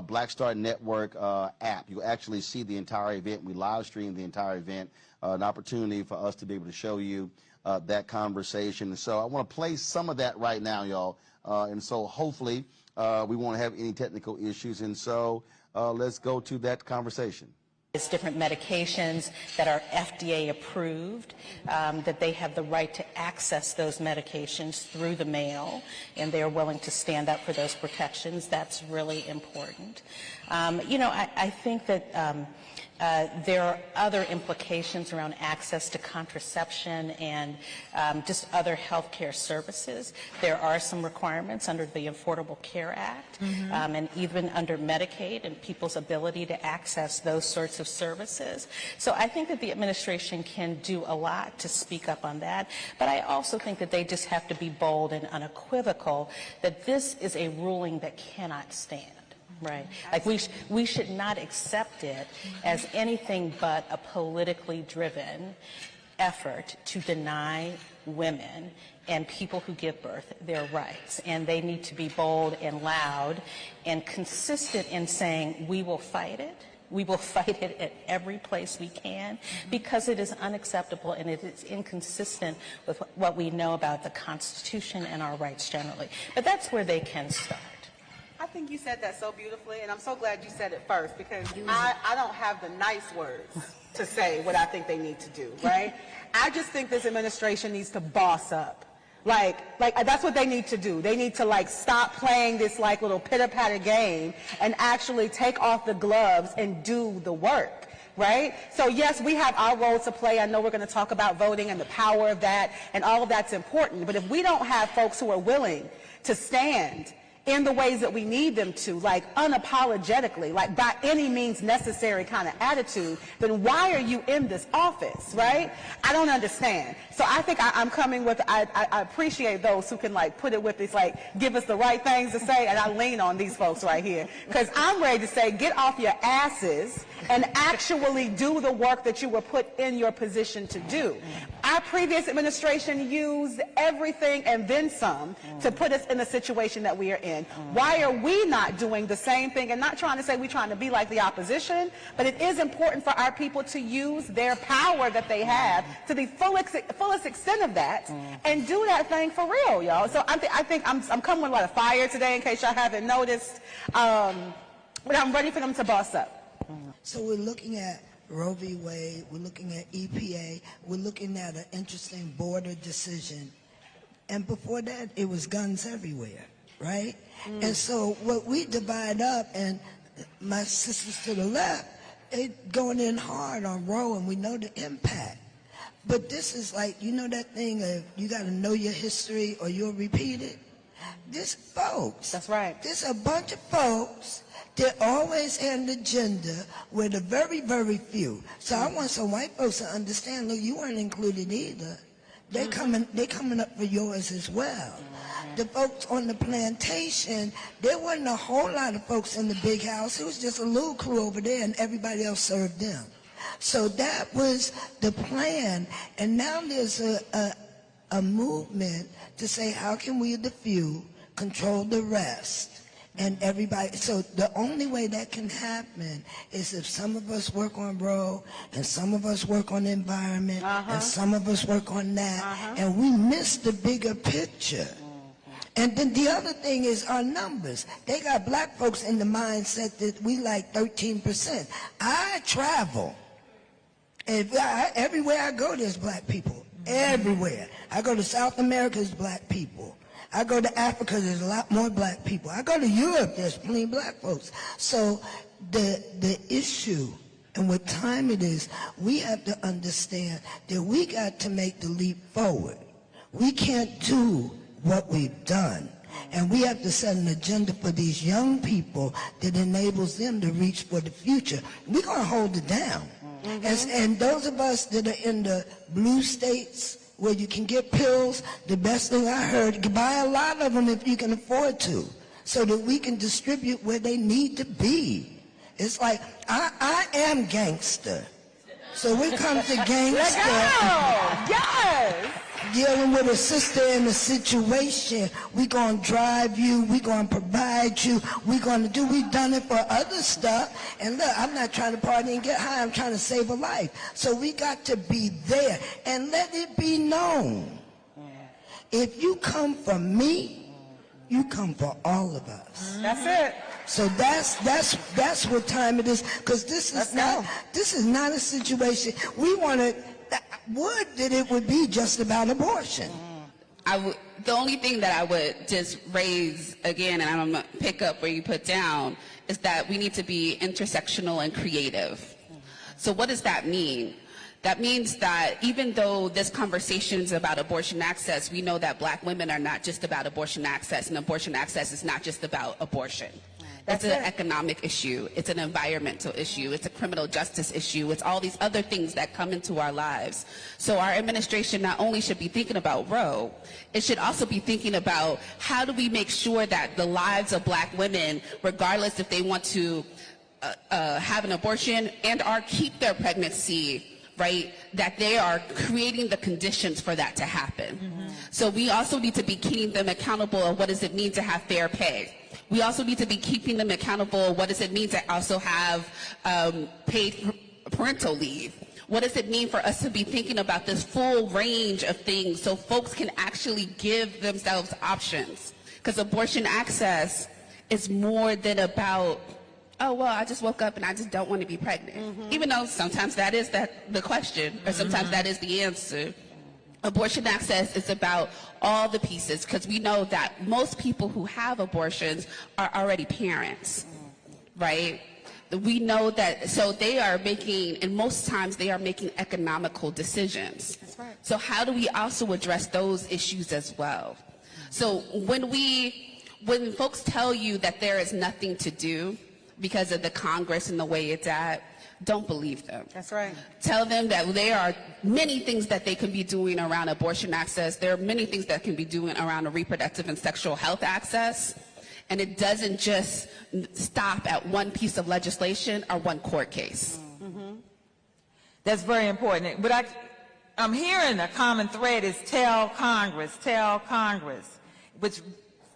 Black Star Network app, you'll actually see the entire event. We live streamed the entire event, an opportunity for us to be able to show you that conversation. And so I want to play some of that right now, y'all, and so hopefully we won't have any technical issues. And so let's go to that conversation. It's different medications that are FDA approved, that they have the right to access those medications through the mail, and they're willing to stand up for those protections. That's really important. You know, I think that there are other implications around access to contraception and just other health care services. There are some requirements under the Affordable Care Act and even under Medicaid and people's ability to access those sorts of services. So I think that the administration can do a lot to speak up on that, but I also think that they just have to be bold and unequivocal that this is a ruling that cannot stand. Right. Like we should not accept it as anything but a politically driven effort to deny women and people who give birth their rights. And they need to be bold and loud and consistent in saying, we will fight it. We will fight it at every place we can because it is unacceptable and it is inconsistent with what we know about the Constitution and our rights generally. But that's where they can start. I think you said that so beautifully, and I'm so glad you said it first because I don't have the nice words to say what I think they need to do, right? I just think this administration needs to boss up. Like that's what they need to do. They need to like stop playing this like little pitter-patter game and actually take off the gloves and do the work. Right? So yes, we have our role to play. I know we're going to talk about voting and the power of that, and all of that's important. But if we don't have folks who are willing to stand in the ways that we need them to, like unapologetically, like by any means necessary kind of attitude, then why are you in this office, right? I don't understand. So I think I'm coming with, I appreciate those who can like put it with this, like give us the right things to say, and I lean on these folks right here. Because I'm ready to say, get off your asses and actually do the work that you were put in your position to do. Our previous administration used everything and then some to put us in the situation that we are in. Why are we not doing the same thing? And not trying to say we're trying to be like the opposition, but it is important for our people to use their power that they have to the fullest extent of that and do that thing for real, y'all. So I think I'm coming with a lot of fire today, in case y'all haven't noticed. But I'm ready for them to boss up. So we're looking at Roe v. Wade, we're looking at EPA, we're looking at an interesting border decision. And before that, it was guns everywhere, right? And so what we divide up, and my sisters to the left, they going in hard on Roe, and we know the impact. But this is like, you know that thing of you got to know your history or you'll repeat it? This folks. That's right. There's a bunch of folks that always had an agenda with the very, very few. So I want some white folks to understand, look, you weren't included either. They coming up for yours as well. The folks on the plantation, there wasn't a whole lot of folks in the big house. It was just a little crew over there, and everybody else served them. So that was the plan. And now there's a movement to say, how can we, the few, control the rest? And everybody, so the only way that can happen is if some of us work on road, and some of us work on the environment, and some of us work on that, and we miss the bigger picture. And then the other thing is our numbers. They got black folks in the mindset that we like 13%. I travel. Everywhere I go, there's black people. Everywhere. I go to South America, there's black people. I go to Africa, there's a lot more black people. I go to Europe, there's plenty of black folks. So the issue and what time it is, we have to understand that we got to make the leap forward. We can't do what we've done. And we have to set an agenda for these young people that enables them to reach for the future. We're going to hold it down. And those of us that are in the blue states where you can get pills, the best thing I heard, buy a lot of them if you can afford to, so that we can distribute where they need to be. It's like, I am gangster. So we come to gangster. Yes! Dealing with a sister in a situation, we're going to drive you, we're going to provide you, we've done it for other stuff. And look, I'm not trying to party and get high, I'm trying to save a life. So we got to be there and let it be known. If you come for me, you come for all of us. That's it. So that's what time it is, because this is not a situation we want to. That it would be just about abortion. The only thing that I would just raise again, and I'm gonna pick up where you put down, is that we need to be intersectional and creative. So what does that mean? That means that even though this conversation is about abortion access, we know that black women are not just about abortion access, and abortion access is not just about abortion. It's an economic issue, it's an environmental issue, it's a criminal justice issue, it's all these other things that come into our lives. So our administration not only should be thinking about Roe, it should also be thinking about how do we make sure that the lives of black women, regardless if they want to have an abortion and or keep their pregnancy, right, that they are creating the conditions for that to happen. So we also need to be keeping them accountable of what does it mean to have fair pay. We also need to be keeping them accountable. What does it mean to also have paid parental leave? What does it mean for us to be thinking about this full range of things so folks can actually give themselves options? Because abortion access is more than about, oh, well, I just woke up and I just don't want to be pregnant. Even though sometimes that is the question, or sometimes that is the answer. Abortion access is about all the pieces, because we know that most people who have abortions are already parents, right? We know that, so they are making, and most times they are making economical decisions. That's right. So how do we also address those issues as well? So when folks tell you that there is nothing to do because of the Congress and the way it's at, don't believe them. That's right. Tell them that there are many things that they can be doing around abortion access. There are many things that can be doing around reproductive and sexual health access. And it doesn't just stop at one piece of legislation or one court case. That's very important. But I'm hearing a common thread is tell Congress, which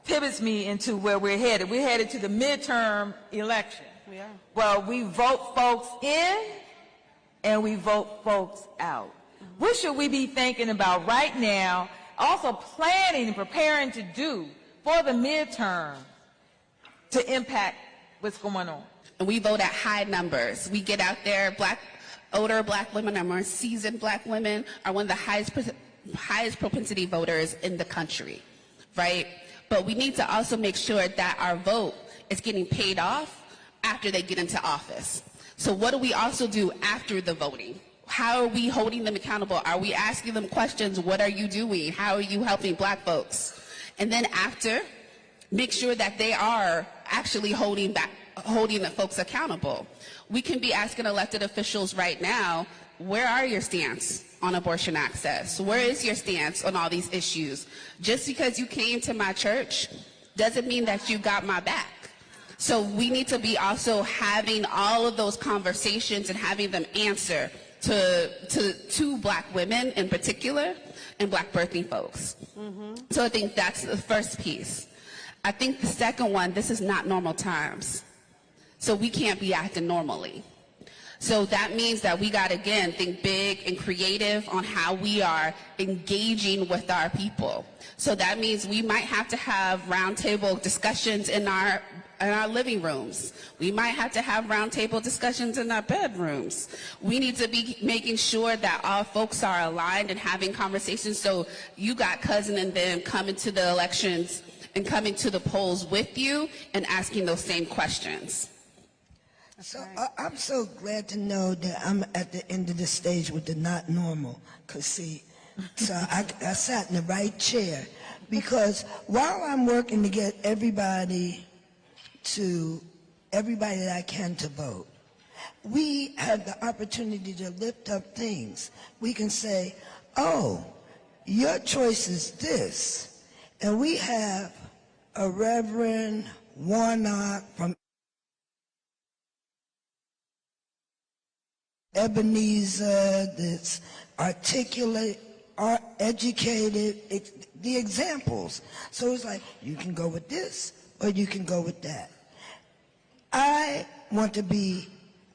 pivots me into where we're headed. We're headed to the midterm election. We are. Well, we vote folks in and we vote folks out. What should we be thinking about right now, also planning and preparing to do for the midterm to impact what's going on? And we vote at high numbers. We get out there, older black women or more seasoned black women are one of the highest propensity voters in the country, right? But we need to also make sure that our vote is getting paid off after they get into office. So what do we also do after the voting? How are we holding them accountable? Are we asking them questions? What are you doing? How are you helping black folks? And then after, make sure that they are actually holding the folks accountable. We can be asking elected officials right now, where are your stance? on abortion access? Where is your stance on all these issues? Just because you came to my church doesn't mean that you got my back. So we need to be also having all of those conversations and having them answer to Black women in particular and Black birthing folks. So I think that's the first piece. I think the second one, this is not normal times. So we can't be acting normally. So that means that we got to, again, think big and creative on how we are engaging with our people. So that means we might have to have roundtable discussions in our living rooms. We might have to have roundtable discussions in our bedrooms. We need to be making sure that all folks are aligned and having conversations. So you got cousin and them coming to the elections and coming to the polls with you and asking those same questions. So I'm so glad to know that I'm at the end of the stage with the not normal. Because see, so I sat in the right chair. Because while I'm working to get everybody that I can to vote, we have the opportunity to lift up things. We can say, oh, your choice is this. And we have a Reverend Warnock from Ebenezer that's articulate, educated, the examples. So it's like, you can go with this or you can go with that. I want to be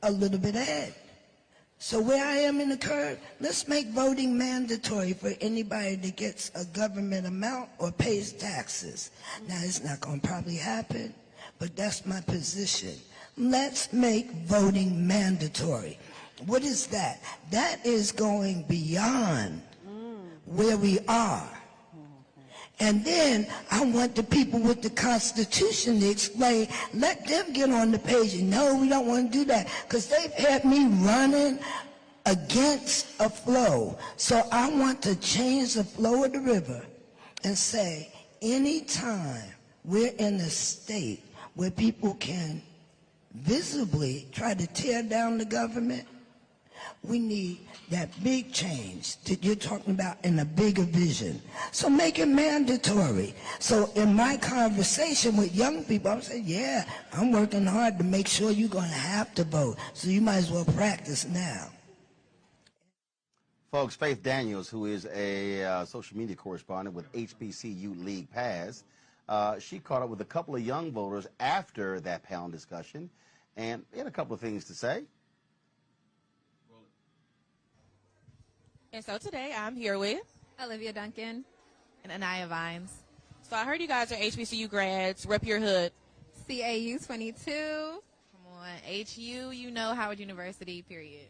a little bit ahead. So where I am in the curve, let's make voting mandatory for anybody that gets a government amount or pays taxes. Now, it's not going to probably happen, but that's my position. Let's make voting mandatory. What is that? That is going beyond where we are. And then I want the people with the Constitution to explain, let them get on the page. And no, we don't want to do that, because they've had me running against a flow. So I want to change the flow of the river and say, anytime we're in a state where people can visibly try to tear down the government, we need that big change that you're talking about in a bigger vision. So make it mandatory. So in my conversation with young people, I'm saying, yeah, I'm working hard to make sure you're going to have to vote. So you might as well practice now. Folks, Faith Daniels, who is a social media correspondent with HBCU League Pass, she caught up with a couple of young voters after that panel discussion, and they had a couple of things to say. And so today I'm here with Olivia Duncan and Anaya Vines. So I heard you guys are HBCU grads. Rep your hood. CAU 22. Come on, HU, you know, Howard University, period.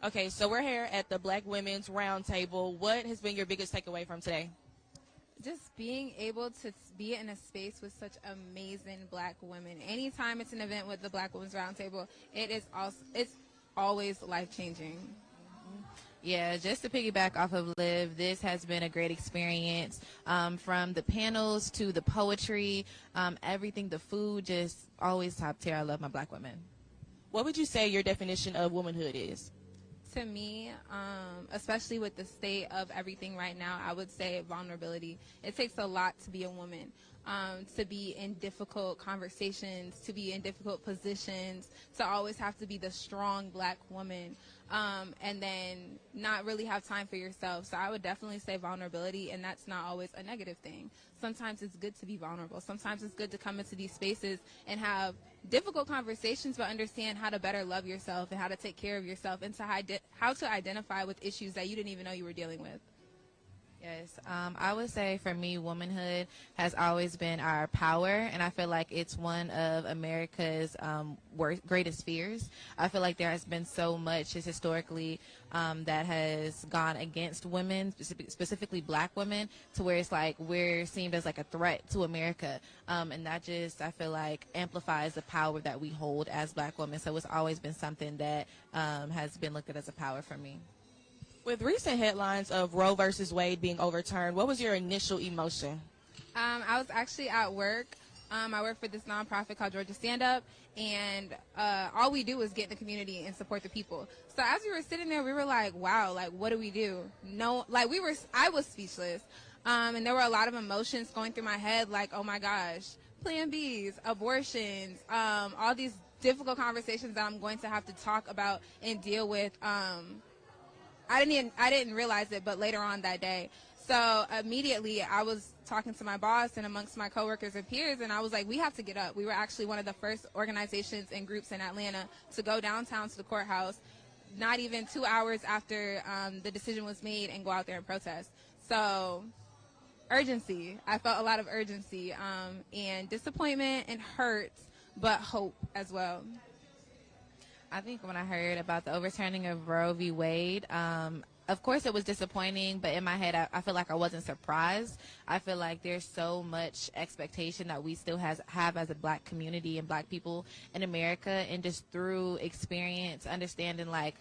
Okay, so we're here at the Black Women's Roundtable. What has been your biggest takeaway from today? Just being able to be in a space with such amazing Black women. Anytime it's an event with the Black Women's Roundtable, it's always life-changing. Yeah, just to piggyback off of Liv, this has been a great experience, from the panels to the poetry, everything, the food, just always top tier. I love my Black women. What would you say your definition of womanhood is? To me, especially with the state of everything right now, I would say vulnerability. It takes a lot to be a woman, to be in difficult conversations, to be in difficult positions, to always have to be the strong Black woman, and then not really have time for yourself. So I would definitely say vulnerability, and that's not always a negative thing. Sometimes it's good to be vulnerable. Sometimes it's good to come into these spaces and have difficult conversations, but understand how to better love yourself and how to take care of yourself, and to how to identify with issues that you didn't even know you were dealing with. Yes, I would say for me, womanhood has always been our power, and I feel like it's one of America's greatest fears. I feel like there has been so much just historically that has gone against women, specifically Black women, to where it's like we're seen as like a threat to America, and that just, I feel like, amplifies the power that we hold as Black women. So it's always been something that has been looked at as a power for me. With recent headlines of Roe versus Wade being overturned, what was your initial emotion? I was actually at work I work for this nonprofit called Georgia Stand Up, and all we do is get in the community and support the people. So as we were sitting there, we were like, wow, like, what do we do? No, like, I was speechless. And there were a lot of emotions going through my head, like, oh my gosh, Plan Bs, abortions, all these difficult conversations that I'm going to have to talk about and deal with. I didn't realize it, but later on that day. So immediately I was talking to my boss and amongst my coworkers and peers, and I was like, we have to get up. We were actually one of the first organizations and groups in Atlanta to go downtown to the courthouse, not even 2 hours after the decision was made, and go out there and protest. So urgency. I felt a lot of urgency and disappointment and hurt, but hope as well. I think when I heard about the overturning of Roe v. Wade, of course it was disappointing, but in my head I feel like I wasn't surprised. I feel like there's so much expectation that we still have as a black community and black people in America, and just through experience, understanding like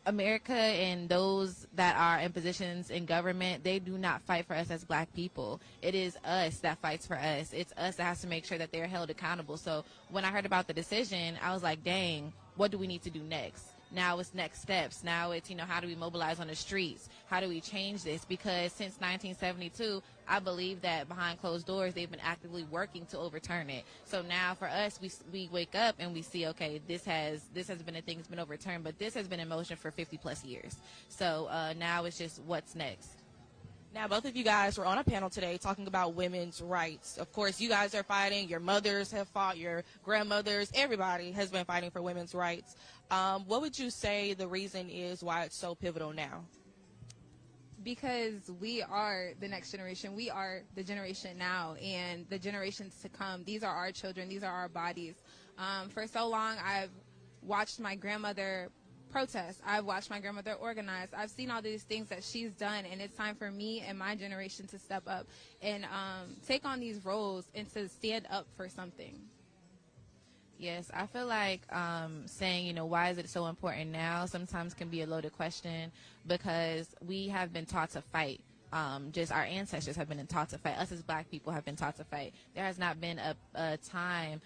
America and those that are in positions in government, they do not fight for us as black people. It is us that fights for us. It's us that has to make sure that they're held accountable. So when I heard about the decision, I was like, dang, what do we need to do next? Now it's next steps. Now it's, how do we mobilize on the streets? How do we change this? Because since 1972, I believe that behind closed doors, they've been actively working to overturn it. So now for us, we wake up and we see, okay, this has been a thing that's been overturned, but this has been in motion for 50 plus years. So now it's just what's next. Now, both of you guys were on a panel today talking about women's rights. Of course, you guys are fighting. Your mothers have fought. Your grandmothers. Everybody has been fighting for women's rights. What would you say the reason is why it's so pivotal now? Because we are the next generation. We are the generation now and the generations to come. These are our children. These are our bodies. For so long, I've watched my grandmother protest. I've watched my grandmother organize. I've seen all these things that she's done, and it's time for me and my generation to step up and take on these roles and to stand up for something. Yes, I feel like saying, why is it so important now sometimes can be a loaded question, because we have been taught to fight. Just our ancestors have been taught to fight. Us as black people have been taught to fight. There has not been a time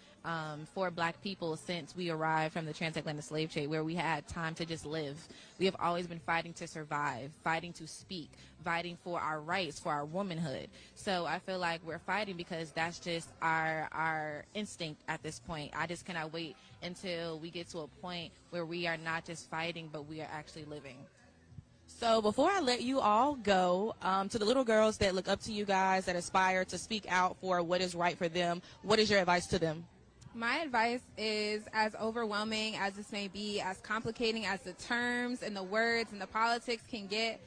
for black people since we arrived from the transatlantic slave trade where we had time to just live. We have always been fighting to survive, fighting to speak, fighting for our rights, for our womanhood. So I feel like we're fighting because that's just our instinct at this point. I just cannot wait until we get to a point where we are not just fighting, but we are actually living. So before I let you all go, to the little girls that look up to you guys, that aspire to speak out for what is right for them, what is your advice to them? My advice is, as overwhelming as this may be, as complicating as the terms and the words and the politics can get,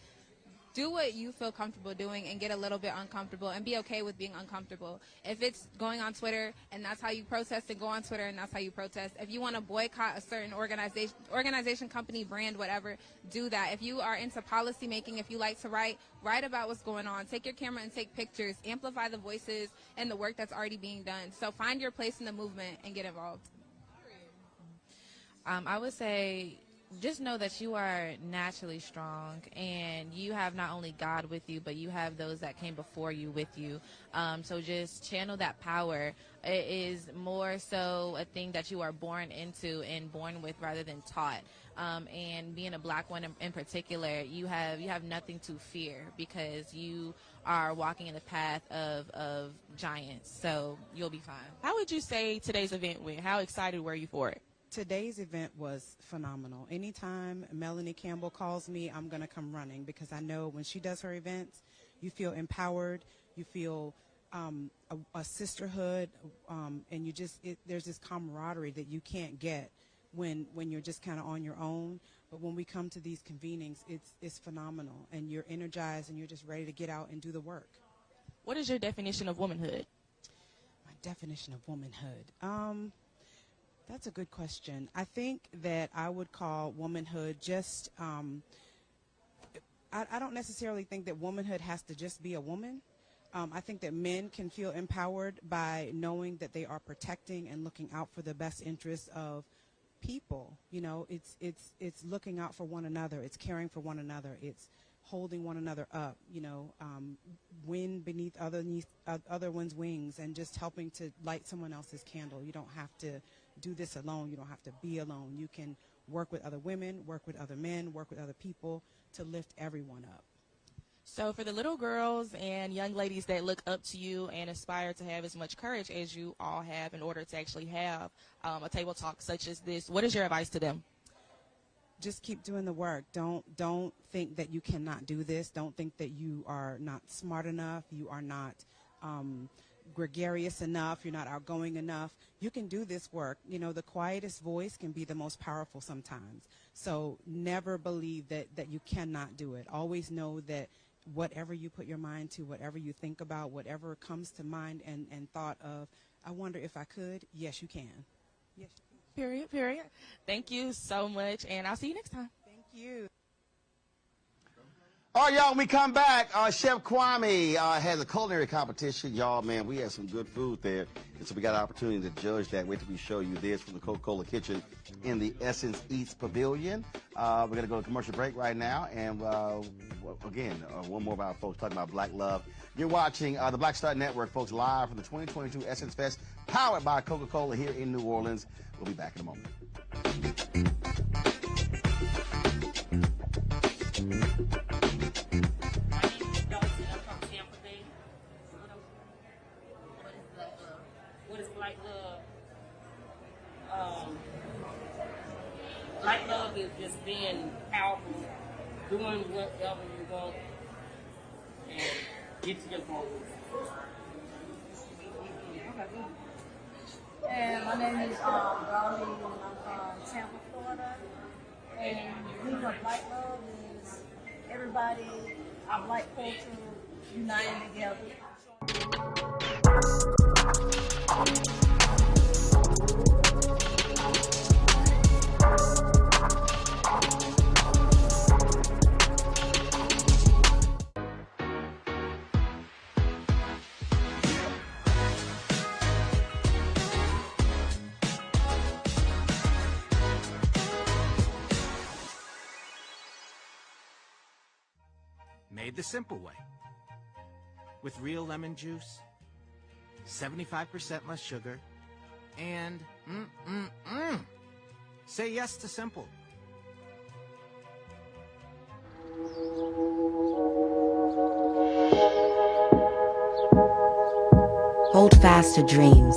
do what you feel comfortable doing and get a little bit uncomfortable and be okay with being uncomfortable. If it's going on Twitter and that's how you protest, then go on Twitter and that's how you protest. If you want to boycott a certain organization, company, brand, whatever, do that. If you are into policy making, if you like to write about what's going on. Take your camera and take pictures. Amplify the voices and the work that's already being done. So find your place in the movement and get involved. I would say, just know that you are naturally strong, and you have not only God with you, but you have those that came before you with you. So just channel that power. It is more so a thing that you are born into and born with rather than taught. And being a black woman in particular, you have nothing to fear because you are walking in the path of giants. So you'll be fine. How would you say today's event went? How excited were you for it? Today's event was phenomenal. Anytime Melanie Campbell calls me, I'm going to come running because I know when she does her events, you feel empowered, you feel a sisterhood, and there's this camaraderie that you can't get when you're just kind of on your own. But when we come to these convenings, it's phenomenal, and you're energized and you're just ready to get out and do the work. What is your definition of womanhood? My definition of womanhood? That's a good question. I think that I would call womanhood just, I don't necessarily think that womanhood has to just be a woman. I think that men can feel empowered by knowing that they are protecting and looking out for the best interests of people. It's looking out for one another. It's caring for one another. It's holding one another up, wind beneath other one's wings, and just helping to light someone else's candle. You don't have to do this alone. You don't have to be alone. You can work with other women, work with other men, work with other people to lift everyone up. So for the little girls and young ladies that look up to you and aspire to have as much courage as you all have in order to actually have a table talk such as this, what is your advice to them? Just keep doing the work. Don't think that you cannot do this. Don't think that you are not smart enough. You are not gregarious enough. You're not outgoing enough. You can do this work. The quietest voice can be the most powerful sometimes. So never believe that you cannot do it. Always know that whatever you put your mind to, whatever you think about, whatever comes to mind and thought of, I wonder if I could, yes, you can. Yes, you can. Period. Thank you so much, and I'll see you next time. Thank you. All right, y'all, when we come back, Chef Kwame has a culinary competition. Y'all, man, we had some good food there. And so we got an opportunity to judge that. Wait till we show you this from the Coca-Cola kitchen in the Essence Eats Pavilion. We're going to go to commercial break right now. And again, one more of our folks talking about Black love. You're watching the Black Star Network, folks, live from the 2022 Essence Fest, powered by Coca-Cola here in New Orleans. We'll be back in a moment. Black love is just being powerful, doing whatever you want, and get to your goals. And my name is Roland, and I'm from Tampa, Florida. And the reason Black love is everybody, our Black culture united together. Made the simple way. With real lemon juice, 75% less sugar, and say yes to simple. Hold fast to dreams.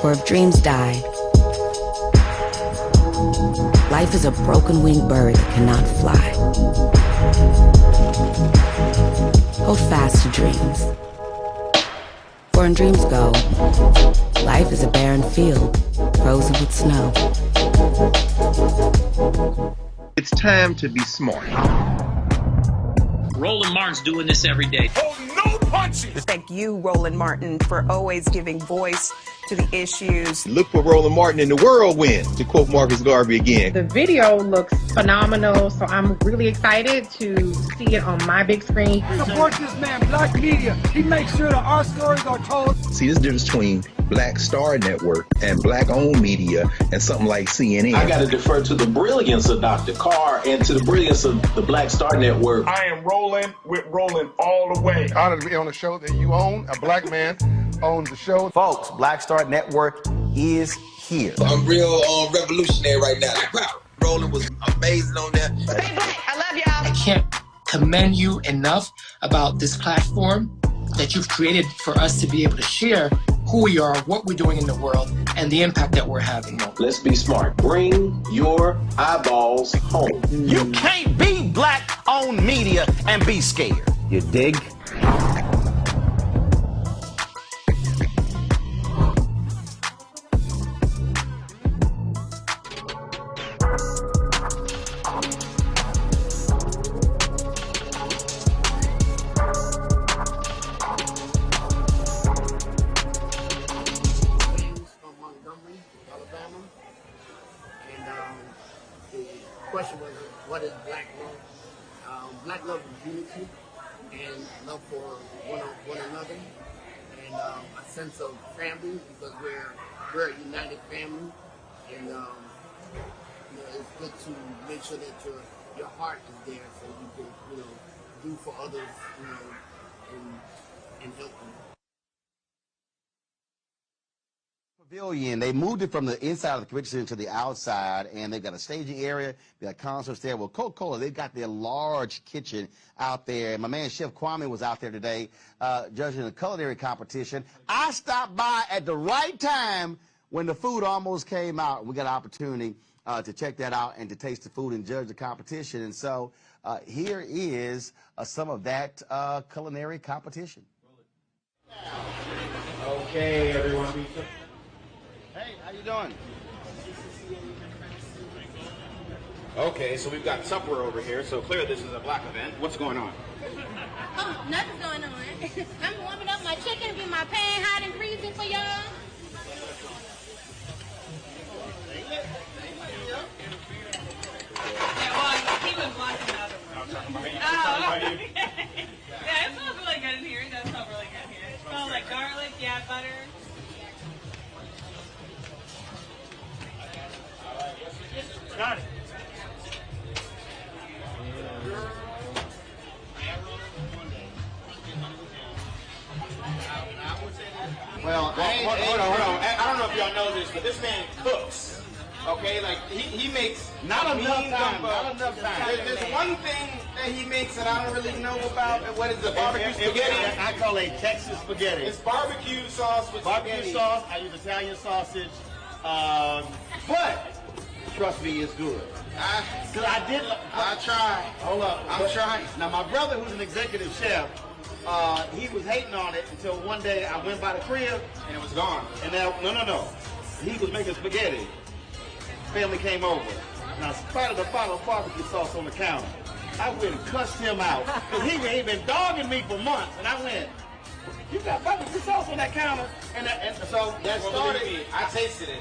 For if dreams die, life is a broken-winged bird that cannot fly. Hold fast to dreams. For when dreams go, life is a barren field, frozen with snow. It's time to be smart. Roland Martin's doing this every day. Oh, no punches! Thank you, Roland Martin, for always giving voice to the issues. Look for Roland Martin in the whirlwind, to quote Marcus Garvey again. The video looks phenomenal, so I'm really excited to see it on my big screen. Support this man, Black media. He makes sure that our stories are told. See, this difference between Black Star Network and Black-owned media and something like CNN. I got to defer to the brilliance of Dr. Carr and to the brilliance of the Black Star Network. I am Roland with Roland all the way. Honored to be on a show that you own. A black man owns the show. Folks, Black Star Network is here. I'm real revolutionary right now. Like, wow, Roland was amazing on there. Stay black. I love y'all. I can't commend you enough about this platform that you've created for us to be able to share who we are, what we're doing in the world, and the impact that we're having. Let's be smart. Bring your eyeballs home. You can't be Black-owned media and be scared. You dig? Question was, what is Black love? Black love is unity and love for one another, and a sense of family, because we're a united family, and it's good to make sure that you're your heart is there, so you can, you know, do for others, you know, and help them. Pavilion. They moved it from the inside of the convention center to the outside, and they've got a staging area, they got concerts there. Well, Coca-Cola, they've got their large kitchen out there. And my man Chef Kwame was out there today judging the culinary competition. I stopped by at the right time when the food almost came out. We got an opportunity to check that out and to taste the food and judge the competition. And so here is some of that culinary competition. Okay, everyone. Hey, how you doing? Okay, so we've got Tupperware over here, so clearly this is a black event. What's going on? Oh, nothing's going on. I'm warming up my chicken, get my pan hot and freezing for y'all. Yeah, well, he was watching the other one. I'm talking about you. Oh, yeah, it smells really good in here. It does smell really good here. It smells like garlic, yeah, butter. Got it. Well, hold on. I don't know if y'all know this, but this man cooks. Okay, like he makes not enough time. There's one thing that he makes that I don't really know about. What is the barbecue spaghetti? I call it Texas spaghetti. It's barbecue sauce with barbecue sauce. I use Italian sausage, but trust me, it's good. I tried. Hold up, I'm trying. Now my brother, who's an executive chef, he was hating on it until one day I went by the crib and it was gone. And now, no, he was making spaghetti. Family came over. Now, spotted a bottle of barbecue sauce on the counter. I went and cussed him out because he been dogging me for months, and I went, "You got barbecue sauce on that counter?" And so that started. I tasted it.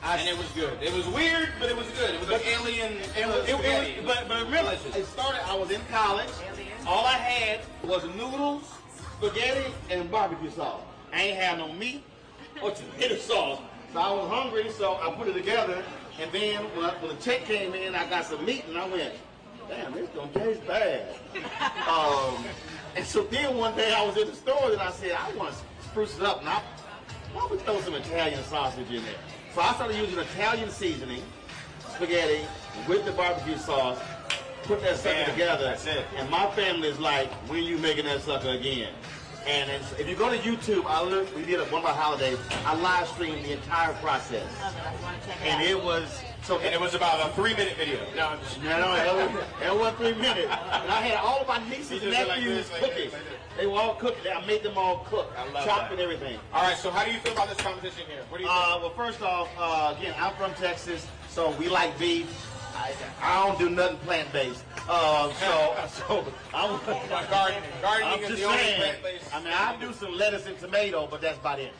And it was good. It was weird, but it was good. It was an alien. But remember, it started. I was in college. All I had was noodles, spaghetti, and barbecue sauce. I ain't have no meat or tomato sauce. So I was hungry, so I put it together. And then when the check came in, I got some meat, and I went, "Damn, this don't taste bad." And so then one day I was in the store, and I said, "I want to spruce it up. Now, why don't we throw some Italian sausage in there?" So I started using Italian seasoning, spaghetti, with the barbecue sauce, put that sucker together. That's it. And my family is like, "When are you making that sucker again?" And if you go to YouTube, we did one of our holidays, I live streamed the entire process. And it was... And it was about a 3-minute video. No, it wasn't 3 minutes. And I had all of my nieces and nephews cooking. They were all cooking. I made them all cook, chop and everything. All right, so how do you feel about this competition here? What do you think? Well, first off, again, I'm from Texas, so we like beef. I don't do nothing plant-based. So I'm gardening is just the only saying. plant-based. I mean, I do some lettuce and tomato, but that's about it.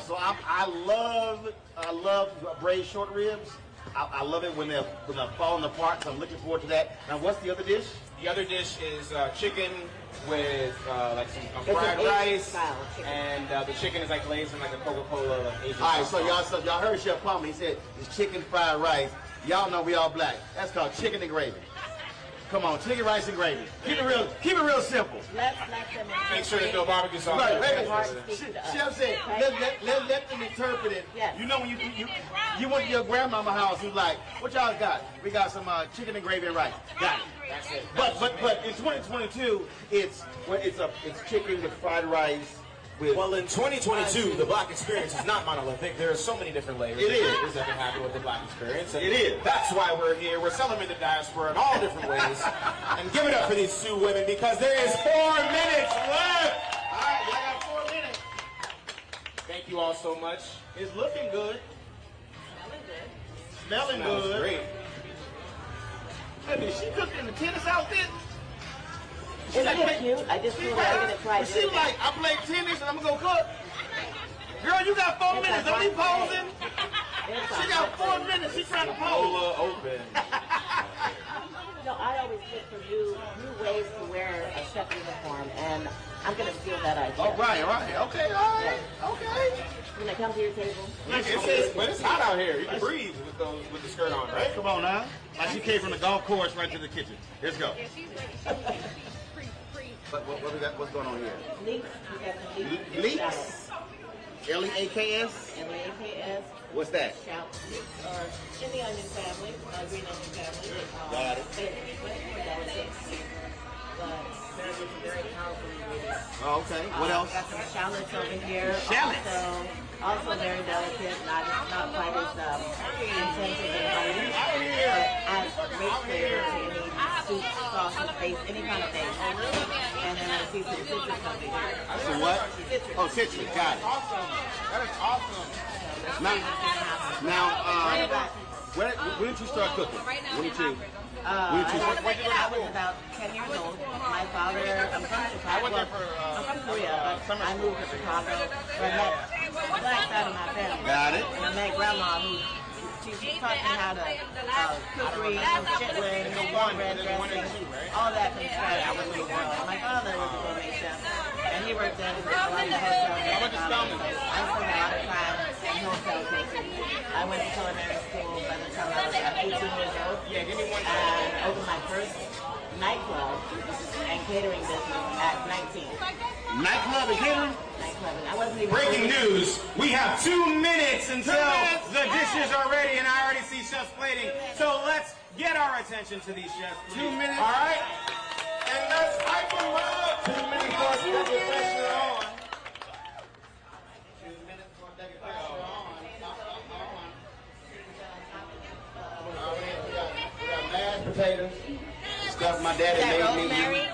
So I love braised short ribs. I love it when they're falling apart, so I'm looking forward to that. Now, what's the other dish? The other dish is chicken with like some fried rice, and the chicken is like glazed in like a Coca-Cola Asian. All right, so y'all heard Chef Palmer. He said it's chicken fried rice. Y'all know we all black. That's called chicken and gravy. Come on, chicken, rice, and gravy. Keep it real simple. Make sure there's no barbecue sauce. Right. Chef said, let them interpret it. Yes. You know when you went to your grandmama's house, you like, what y'all got? We got some chicken and gravy and rice. Got it. That's it. But in 2022, it's chicken with fried rice. Well, in 2022, the Black experience is not monolithic. There are so many different layers that can happen with the Black experience. And it is. That's why we're here. We're celebrating the diaspora in all different ways. And give it up for these two women because there is 4 minutes left. All right, I got 4 minutes. Thank you all so much. It's looking good. Smelling good. Smells great. Hey, did she cook in the tennis outfit? Isn't it cute? I just feel like I'm going to try. She like, I play tennis and I'm going to go cook. Girl, you got 4 minutes. Don't be posing. She got 4 minutes. She's trying to pose. Open. No, I always look for new ways to wear a chef uniform, and I'm going to steal that idea. Oh, right. Okay, all right. Okay. when they come to your table. But it's hot out here. You can breathe with the skirt on, right? Come on now. Like she came from the golf course right to the kitchen. Let's go. What we got? What's going on here? Leeks. We got some leeks. Leeks? L-E-A-K-S? L-E-A-K-S. What's that? Shallot leeks or in the onion family, green onion family. Got it. Very powerful ingredients. Oh, okay. What else? Got some shallots over here. Shallots? Also very delicate, not quite as intensive and mighty, but adds great flavor to any soup, sauce, base, any kind of base. And then I see some citrus over here. So what? Citrus. Oh, citrus. Got it. Awesome. That is awesome. Now, when did you start cooking? When did you? I was about 10 years old. My father, I'm from Chicago. I'm from Korea, but I moved to Chicago. So I met the black side of my family. Got it. And I met Grandma, who she taught me how to cookery, chitlin, cornbread dressing, all that from scratch. My father was a gourmet chef, and he worked in a lot of hotels. I spent a lot of time in hotel kitchens. I went to culinary school by the time I was about 18 years old. And opened my first nightclub and catering business at 19. Nightclub and catering? Nightclub. I wasn't even Breaking news. We have 2 minutes until the dishes are ready, and I already see chefs plating. So let's get our attention to these chefs, please. 2 minutes. All right? And let's hype them up. 2 minutes for us to get the pressure on. 2 minutes for the pressure on. We got mashed potatoes. Stuff my daddy made me. Rosemary?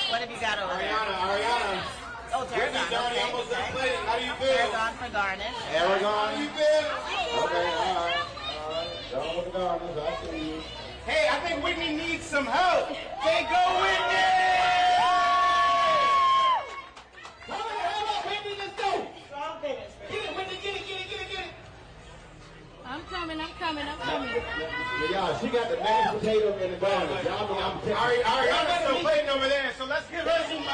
What have you got over there? Ariana. Oh, tarragon. Whitney's almost done plating. How do you feel? Tarragon for garnish. Aragon, how do you feel? Okay, all right. Don't with the garnish. I see you. Hey, I think Whitney needs some help. Say go, Whitney! Come on, Whitney, let's go. Strong finish. Get it, Whitney, get it. I'm coming. Yeah, y'all, she got the mashed potato and the garnish. Y'all know I'm Ariana's still plating over there, so let's give her some...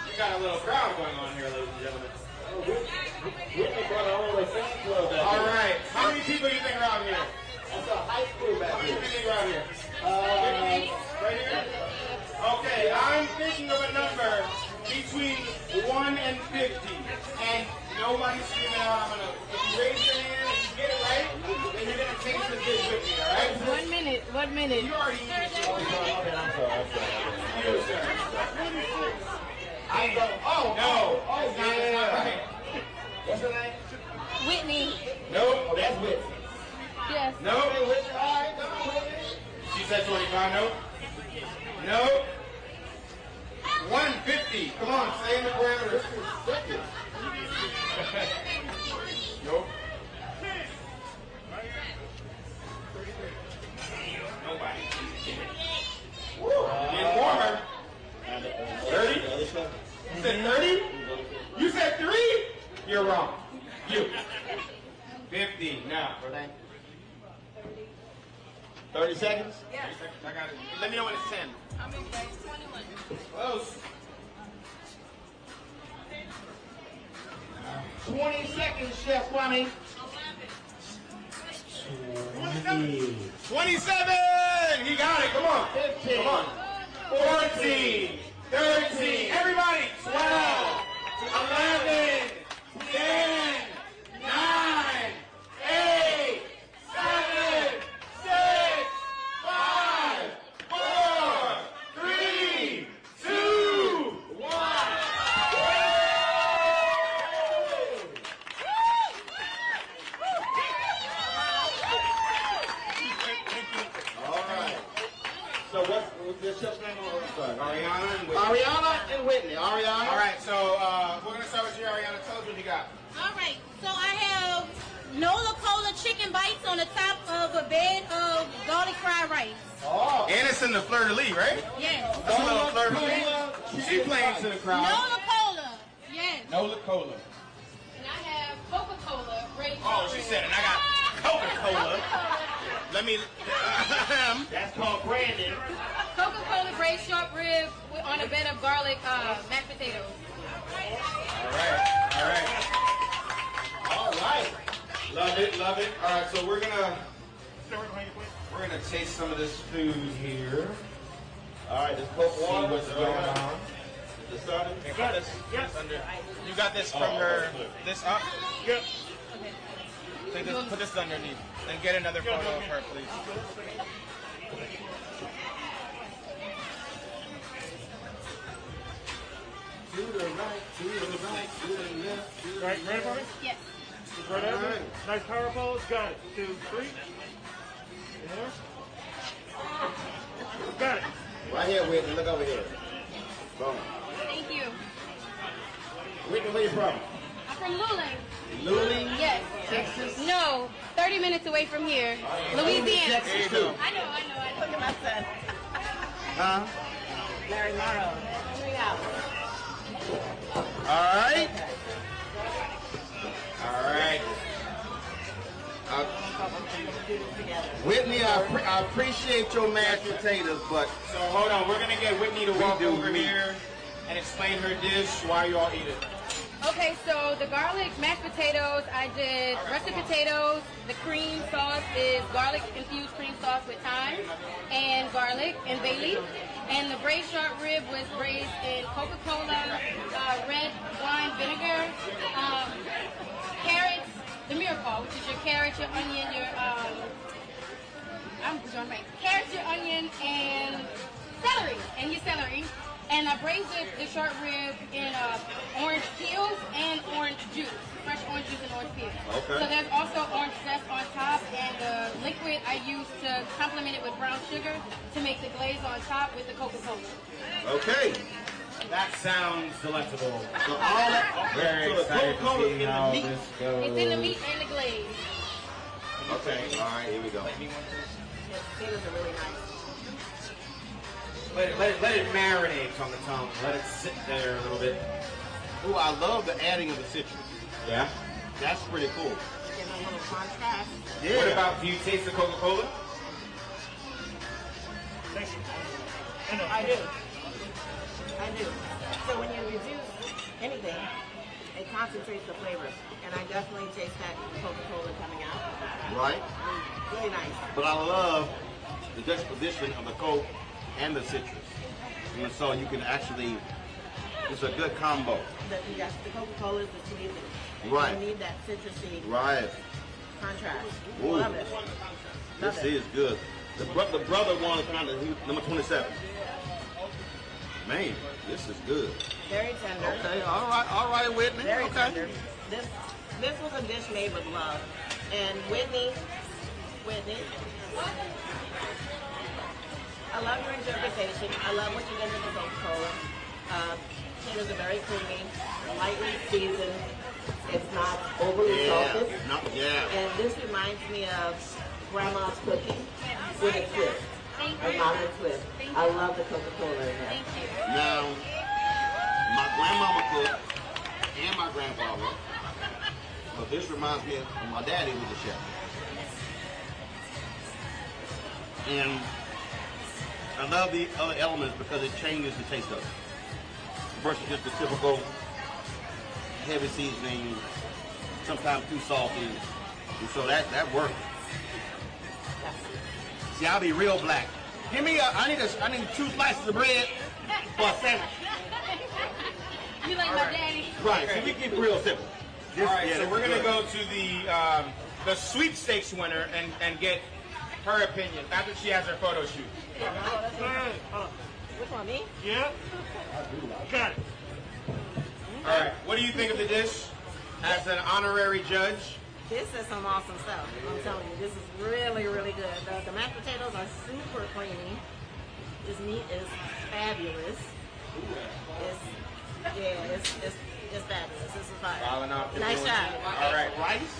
We got a little crowd going on here, ladies and gentlemen. All right. How many people do you think are out here? That's a high school back How many here. people do you think are out here? 50? Right here? Okay, I'm thinking of a number between 1 and 50. And nobody's screaming out. If you raise your hand, if you get it right, then you're going to taste the dish with me, all right? 1 minute. 1 minute. You already eaten it. Okay, I'm sorry. You, sir. I go. Oh, no. Oh, yeah. Right. What's her name? Whitney. Nope. Oh, that's Whitney. Yes. Nope. All right, come on, Whitney. She said 25. Nope. Nope. 150. Come on, stay in the parameters. Nope. Nobody. Getting warmer. 30? You said 30? You said 3? You're wrong. You. 50. Now. 30 seconds? Yeah. I got it. Let me know when it's 10. I'm in grade 21. Close. 20 seconds, Chef Kwame. 27! He got it. Come on. 15. Come on. 14. 13. Everybody. 12. 11. 10. 9. 8. 7. 6. 5. 4. 3. 2. 1. So what's your chef's name? Ariana and Whitney. Ariana and Whitney. Ariana. All right, so we're gonna start with you, Ariana. Tell us what you got. All right. So I have Nola Cola chicken bites on the top of a bed of garlic fried rice. Oh. And it's in the fleur-de-lis, right? Yes. That's a little fleur-de-lis. She playing to the crowd. Nola Cola. Yes. Nola Cola. And I have Coca-Cola. Oh, she said it. I got Coca-Cola. Let me. That's called Brandon. Coca-Cola braised short rib on a bed of garlic mashed potatoes. All right. Love it. All right, so we're gonna taste some of this food here. All right, just Coke water. See what's going on. Is it started? You got this. Yes. You got this from her. This up. Yep. Put this underneath and get another photo of her, please. To the right, to the right, to the left, to the Right, ready for me? Yes. Right over. Alright. Nice power pose. Got it. 2, 3. More. Got it. Right here, Whitney. Look over here. Boom. Thank you. Whitney, where you from? I'm from Luling. Luling? Yes. Texas? No, 30 minutes away from here. Louisiana. Texas, too. I know. Look at my son. Huh? Larry Morrow. 3 hours. All right. Whitney, I appreciate your mashed potatoes, but So hold on, we're gonna get Whitney to walk over here and explain her dish while you all eat it. Okay, so the garlic mashed potatoes, I did russet potatoes. The cream sauce is garlic infused cream sauce with thyme and garlic and bay leaf. And the braised short rib was braised in Coca-Cola, red wine vinegar, carrots, the miracle, which is your carrot, your onion, your carrots, your onion, and celery. And I braised the short rib in orange peels and orange juice, fresh orange juice and orange peels. Okay. So there's also orange zest on top, and the liquid I use to complement it with brown sugar to make the glaze on top with the Coca-Cola. okay. That sounds delectable. So all that, Very so the excited Coca-Cola to in see the how meat. this goes. It's in the meat and the glaze. Okay, all right, here we go. The potatoes are really nice. Let it marinate on the tongue. Let it sit there a little bit. Ooh, I love the adding of the citrus. Yeah. That's pretty cool. Getting a little contrast. Yeah. What about, do you taste the Coca-Cola? Thank you. I do. So when you reduce anything, it concentrates the flavor. And I definitely taste that Coca-Cola coming out. Right? Really nice. But I love the juxtaposition of the Coke and the citrus. And so you can actually, it's a good combo. Yes, the Coca-Cola is the sweet. Right. You need that citrusy Right. contrast. Ooh. Love it. This is good. The brother wanted kind of number 27. Man, this is good. Very tender. Okay, all right, Whitney. Very okay. tender. This was a dish made with love. And Whitney, I love your interpretation. I love what you did with the Coca-Cola. Potatoes are very creamy, lightly seasoned. It's not overly salted. And this reminds me of Grandma's cooking with a twist. A modern twist. I love the Coca-Cola in there. Now, my grandmama cooked and my grandfather. But this reminds me of my daddy was a chef. And I love the other elements because it changes the taste of it. Versus just the typical heavy seasoning, sometimes too salty. And so that works. See, I'll be real black. Give me I need 2 slices of bread for a sandwich. You like my daddy? Right, so we keep it real simple. All right, so we're going to go to the sweepstakes winner and get her opinion after she has her photo shoot. Which one, me? Yeah. Got it. All right, what do you think of the dish as an honorary judge? This is some awesome stuff. I'm telling you, this is really, really good. The mashed potatoes are super creamy. This meat is fabulous. It's fabulous. This is fire. Nice job. All right, rice.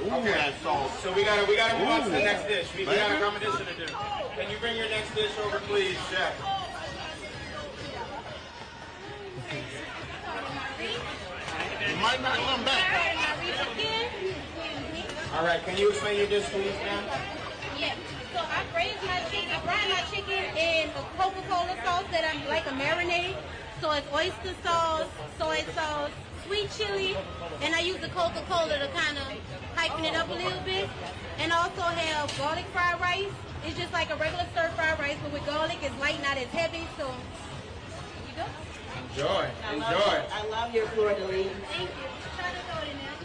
Okay. That sauce. So we gotta move on to the next dish. We got a competition to do. Can you bring your next dish over, please, chef? You might not come back. All right, can you explain your dish, please, ma'am? Yeah. So I braised my chicken. I fried my chicken in a Coca-Cola sauce that I'm like a marinade. So it's oyster sauce, soy sauce, sweet chili, and I use the Coca-Cola to kind of heighten it up a little bit. And also have garlic fried rice. It's just like a regular stir-fried rice, but with garlic, it's light, not as heavy. So you go. Enjoy. I love your fleur de lis. Thank you. Try to throw it in there.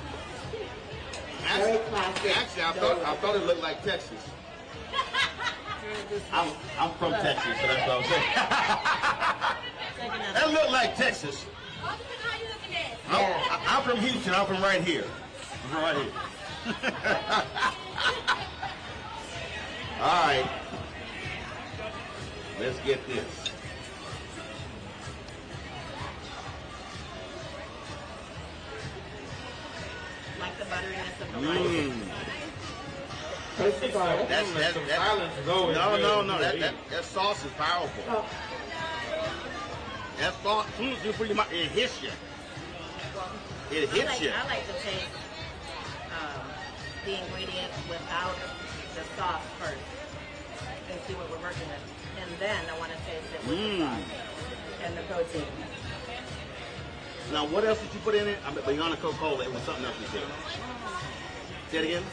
Very classic. Actually, I thought it looked like Texas. I'm from Texas, so that's what I'm saying. That looked like Texas. How you looking at? I'm from Houston. I'm from right here. I'm from right here. All right. Let's get this. Like the butteriness of the rice. Taste the garlic. No. That sauce is powerful. Oh. That sauce, it hits you. It hits you. I like to taste the ingredients without the sauce first and see what we're working with. And then I want to taste it with the sauce and the protein. Now, what else did you put in it? Beyond the Coca-Cola, it was something else you did. Say it again.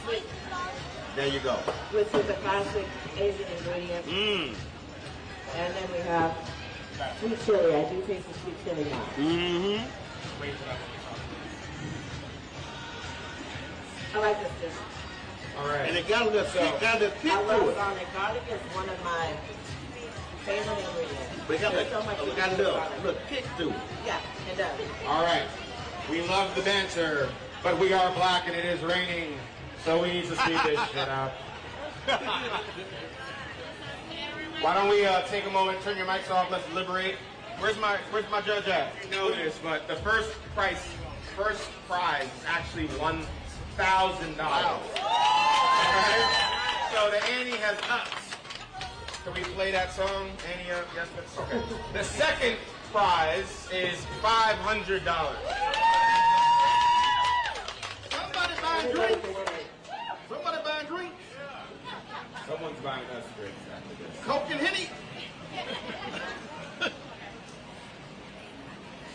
There you go. Which is a classic Asian ingredient. And then we have sweet chili. I do taste the sweet chili now. I like this dish. All right. And it got a little kick I to love it. garlic. Garlic is one of my favorite ingredients. But it got There's so much a you can do with garlic. little kick to it. Yeah, it does. All right. We love the banter, but we are black and it is raining, so we need to speed this shit up. Why don't we take a moment, turn your mics off, let's liberate. Where's my judge at? You know this, but the first prize is actually $1,000. Wow. Right? So the Annie has ups. Can we play that song? Annie, yes, that's okay. The second prize is $500. Somebody buying drinks? Somebody buying drinks? Someone's buying us drinks after this. Coke and Henny?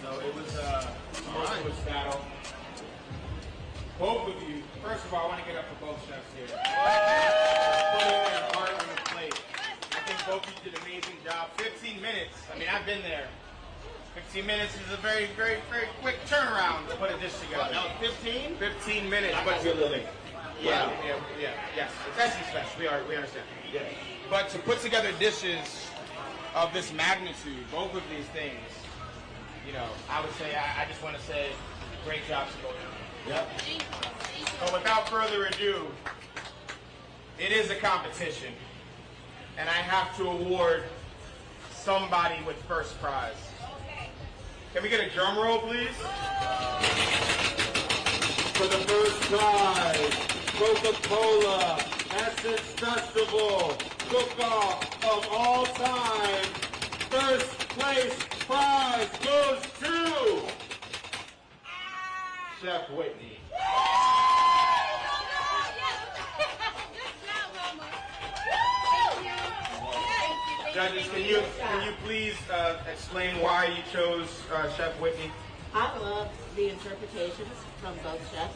So it was a tumultuous battle. Both of you, first of all, I want to get up for both chefs here. Putting their heart on the plate. I think both of you did an amazing job. 15 minutes. I mean, I've been there. 15 minutes is a very, very, very quick turnaround to put a dish together. That was 15? 15 minutes. I got you a little late. Yeah, yes. It's Essence Fest. We understand. Yeah. But to put together dishes of this magnitude, both of these things, you know, I would say, I just want to say, great job to both of you. Yep. So without further ado, it is a competition, and I have to award somebody with first prize. Can we get a drum roll, please? For the first prize, Coca-Cola Essence Festival Cook-Off of all time. First place prize goes to Chef Whitney. Judges, can you please explain why you chose Chef Whitney? I love the interpretations from both chefs.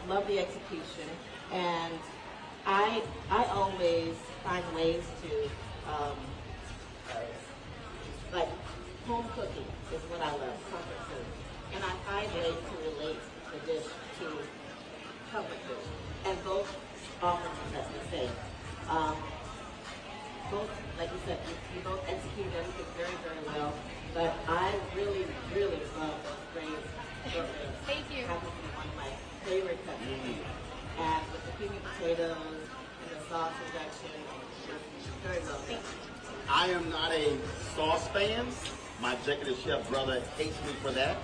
Love the execution, and I always find ways to like home cooking is what I love, comfort food, and I find ways to relate the dish to comfort food, and both offer the same. Both, like you said, you both executed everything very, very well. But I really, really love those braised short ribs. Thank you. Happens to be one of my favorite cuts. And with the creamy potatoes and the sauce reduction, very well done. I am not a sauce fan. My executive chef brother hates me for that.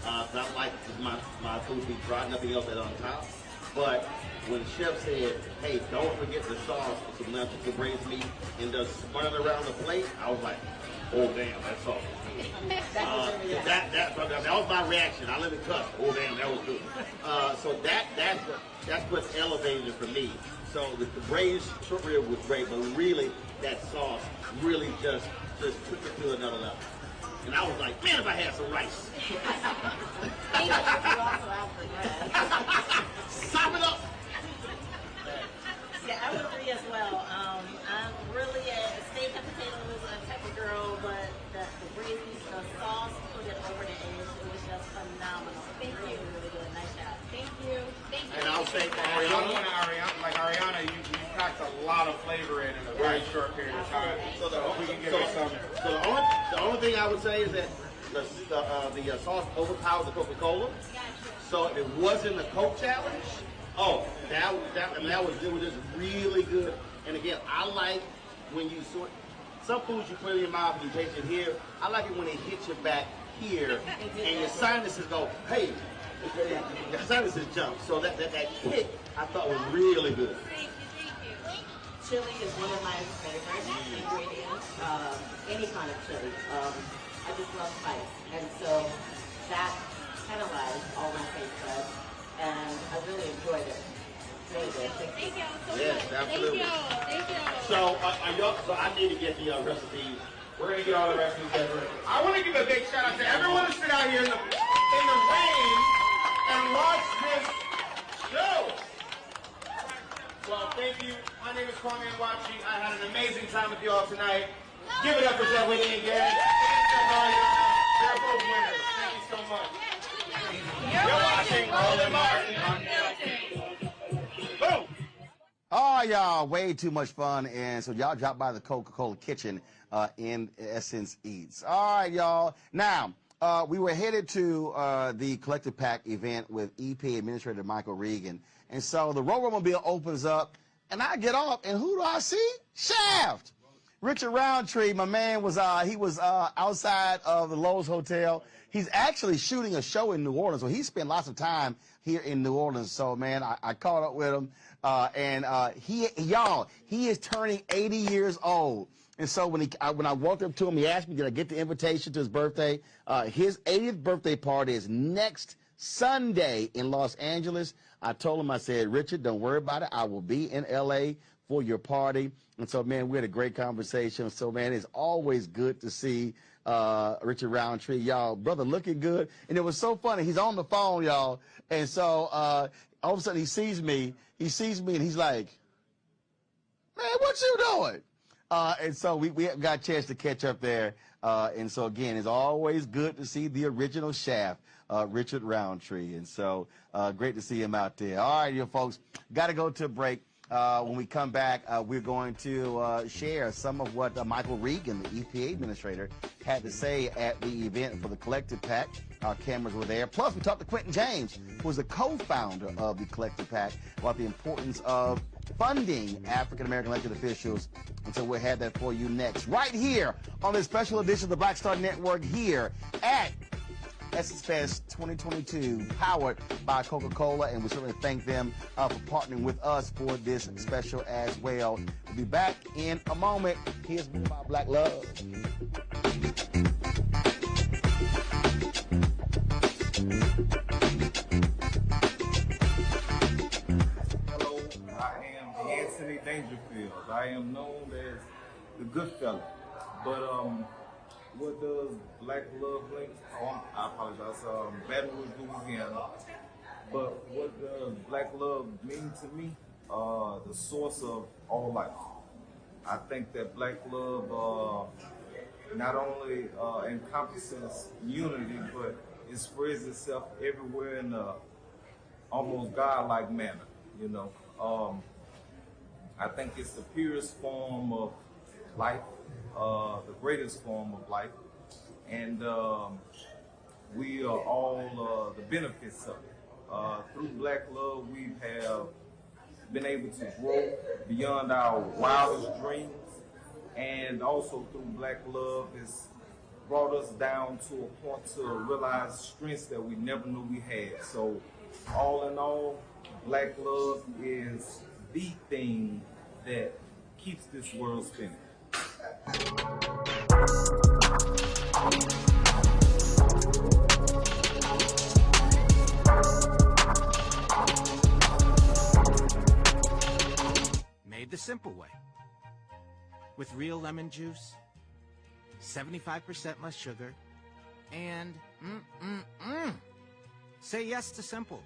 I like my food to be dry, nothing else on top. But when the chef said, hey, don't forget the sauce for some lunch to braised meat and just spun it around the plate, I was like, oh damn, that sauce was good. That was my reaction. I let it cut. Oh damn, that was good. So that's what's elevated it for me. So the braised short rib was great, but really that sauce really just took it to another level. And I was like, man, if I had some rice. Sop it up. Yeah, I would agree as well. I'm really a steak and potatoes type of girl, but the braised meat, the sauce, put it over the edge. It was just phenomenal. Thank you. Really good. Nice job. Thank you. Thank you. And I'll say for Ariana, you packed a lot of flavor in a very short period of time. So we can give it some. So the only thing I would say is that the sauce overpowered the Coca-Cola. So if it wasn't the Coke challenge, that was just really good. And again, I like when you some foods you put in your mouth and you taste it here. I like it when it hits your back here and your sinuses go, hey, your sinuses jump. So that kick I thought was really good. Chili is one of my favorite ingredients. Any kind of chili. I just love spice, and so that penalized all my taste buds, and I really enjoyed it. Really good. Thank y'all so yes, much. Absolutely. Thank y'all. So, so I need to get the recipes. We're gonna get all the recipes. I want to give a big shout out to everyone who stood out here in the rain and watched this show. Well, thank you. My name is Kwame Wachi. I had an amazing time with you all tonight. Give it up for Jeff Whitney again. They're both winners. Thank you so much. You're watching Roland Martin on Netflix. Boom! Oh, y'all, way too much fun. And so y'all drop by the Coca-Cola kitchen in Essence Eats. All right, y'all. Now, we were headed to the Collective PAC event with EP Administrator Michael Regan. And so the Roadmobile opens up, and I get off, and who do I see? Shaft! Richard Roundtree, my man, was outside of the Lowe's Hotel. He's actually shooting a show in New Orleans, so he spent lots of time here in New Orleans. So, man, I caught up with him, and he is turning 80 years old. And so when I walked up to him, he asked me, did I get the invitation to his birthday? His 80th birthday party is next Sunday in Los Angeles. I told him, I said, Richard, don't worry about it. I will be in L.A. for your party. And so, man, we had a great conversation. So, man, it's always good to see Richard Roundtree. Y'all, brother, looking good. And it was so funny. He's on the phone, y'all. And so all of a sudden he sees me, and he's like, man, what you doing? And so we got a chance to catch up there. And so, again, it's always good to see the original Shaft, Richard Roundtree. And so great to see him out there. All right, you folks, got to go to a break. When we come back, we're going to share some of what Michael Regan, the EPA administrator, had to say at the event for the Collective PAC. Our cameras were there. Plus, we talked to Quentin James, who is the co-founder of the Collective PAC, about the importance of funding African-American elected officials. And so we'll have that for you next, right here on this special edition of the Black Star Network here at Essence Fest 2022, powered by Coca-Cola, and we certainly thank them for partnering with us for this special as well. We'll be back in a moment. Here's more about Black Love. Hello, I am Anthony Dangerfield. I am known as the Good Fella, but what does Black Love mean? Oh, I apologize. Baton Rouge, Louisiana. But what does Black Love mean to me? The source of all life. I think that Black Love not only encompasses unity, but it spreads itself everywhere in a almost godlike manner. You know, I think it's the purest form of life. The greatest form of life, and we are all the benefits of it. Through Black Love, we have been able to grow beyond our wildest dreams, and also through Black Love, it's brought us down to a point to realize strengths that we never knew we had. So, all in all, Black love is the thing that keeps this world spinning. Made the simple way. With real lemon juice, 75% less sugar, and say yes to simple.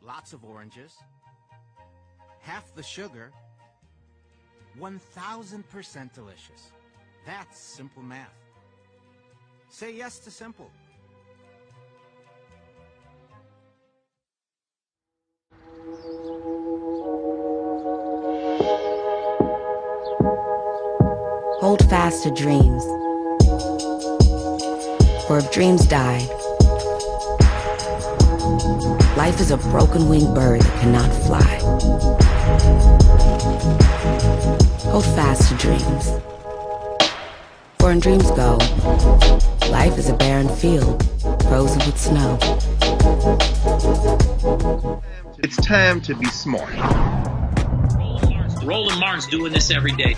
Lots of oranges, half the sugar, 1,000% delicious. That's simple math. Say yes to simple. Hold fast to dreams. For if dreams die, life is a broken-winged bird that cannot fly. Hold fast to dreams. For when dreams go, life is a barren field, frozen with snow. It's time to be smart. Roland Martin's doing this every day.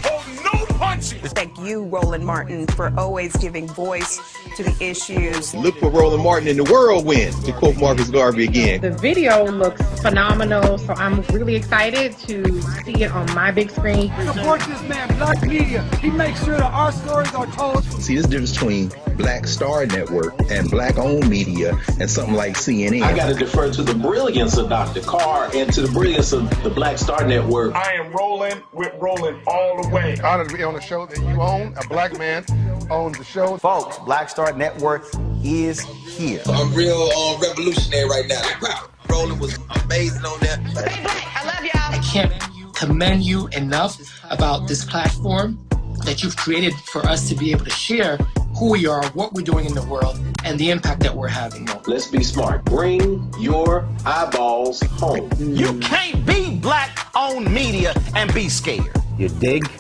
Thank you, Roland Martin, for always giving voice to the issues. Look for Roland Martin in the whirlwind, to quote Marcus Garvey again. The video looks phenomenal, so I'm really excited to see it on my big screen. Support this man, Black Media. He makes sure that our stories are told. See, this difference between Black Star Network and Black-owned media and something like CNN. I got to defer to the brilliance of Dr. Carr and to the brilliance of the Black Star Network. I am Roland with Roland all the way. Honored to be on a show that you own. A black man owns the show. Folks, Black Star Network is here. I'm real revolutionary right now. Wow, Roland was amazing on that. I love y'all. I can't commend you enough about this platform that you've created for us to be able to share who we are, what we're doing in the world, and the impact that we're having. Let's be smart. Bring your eyeballs home. You can't be black-owned media and be scared. You dig?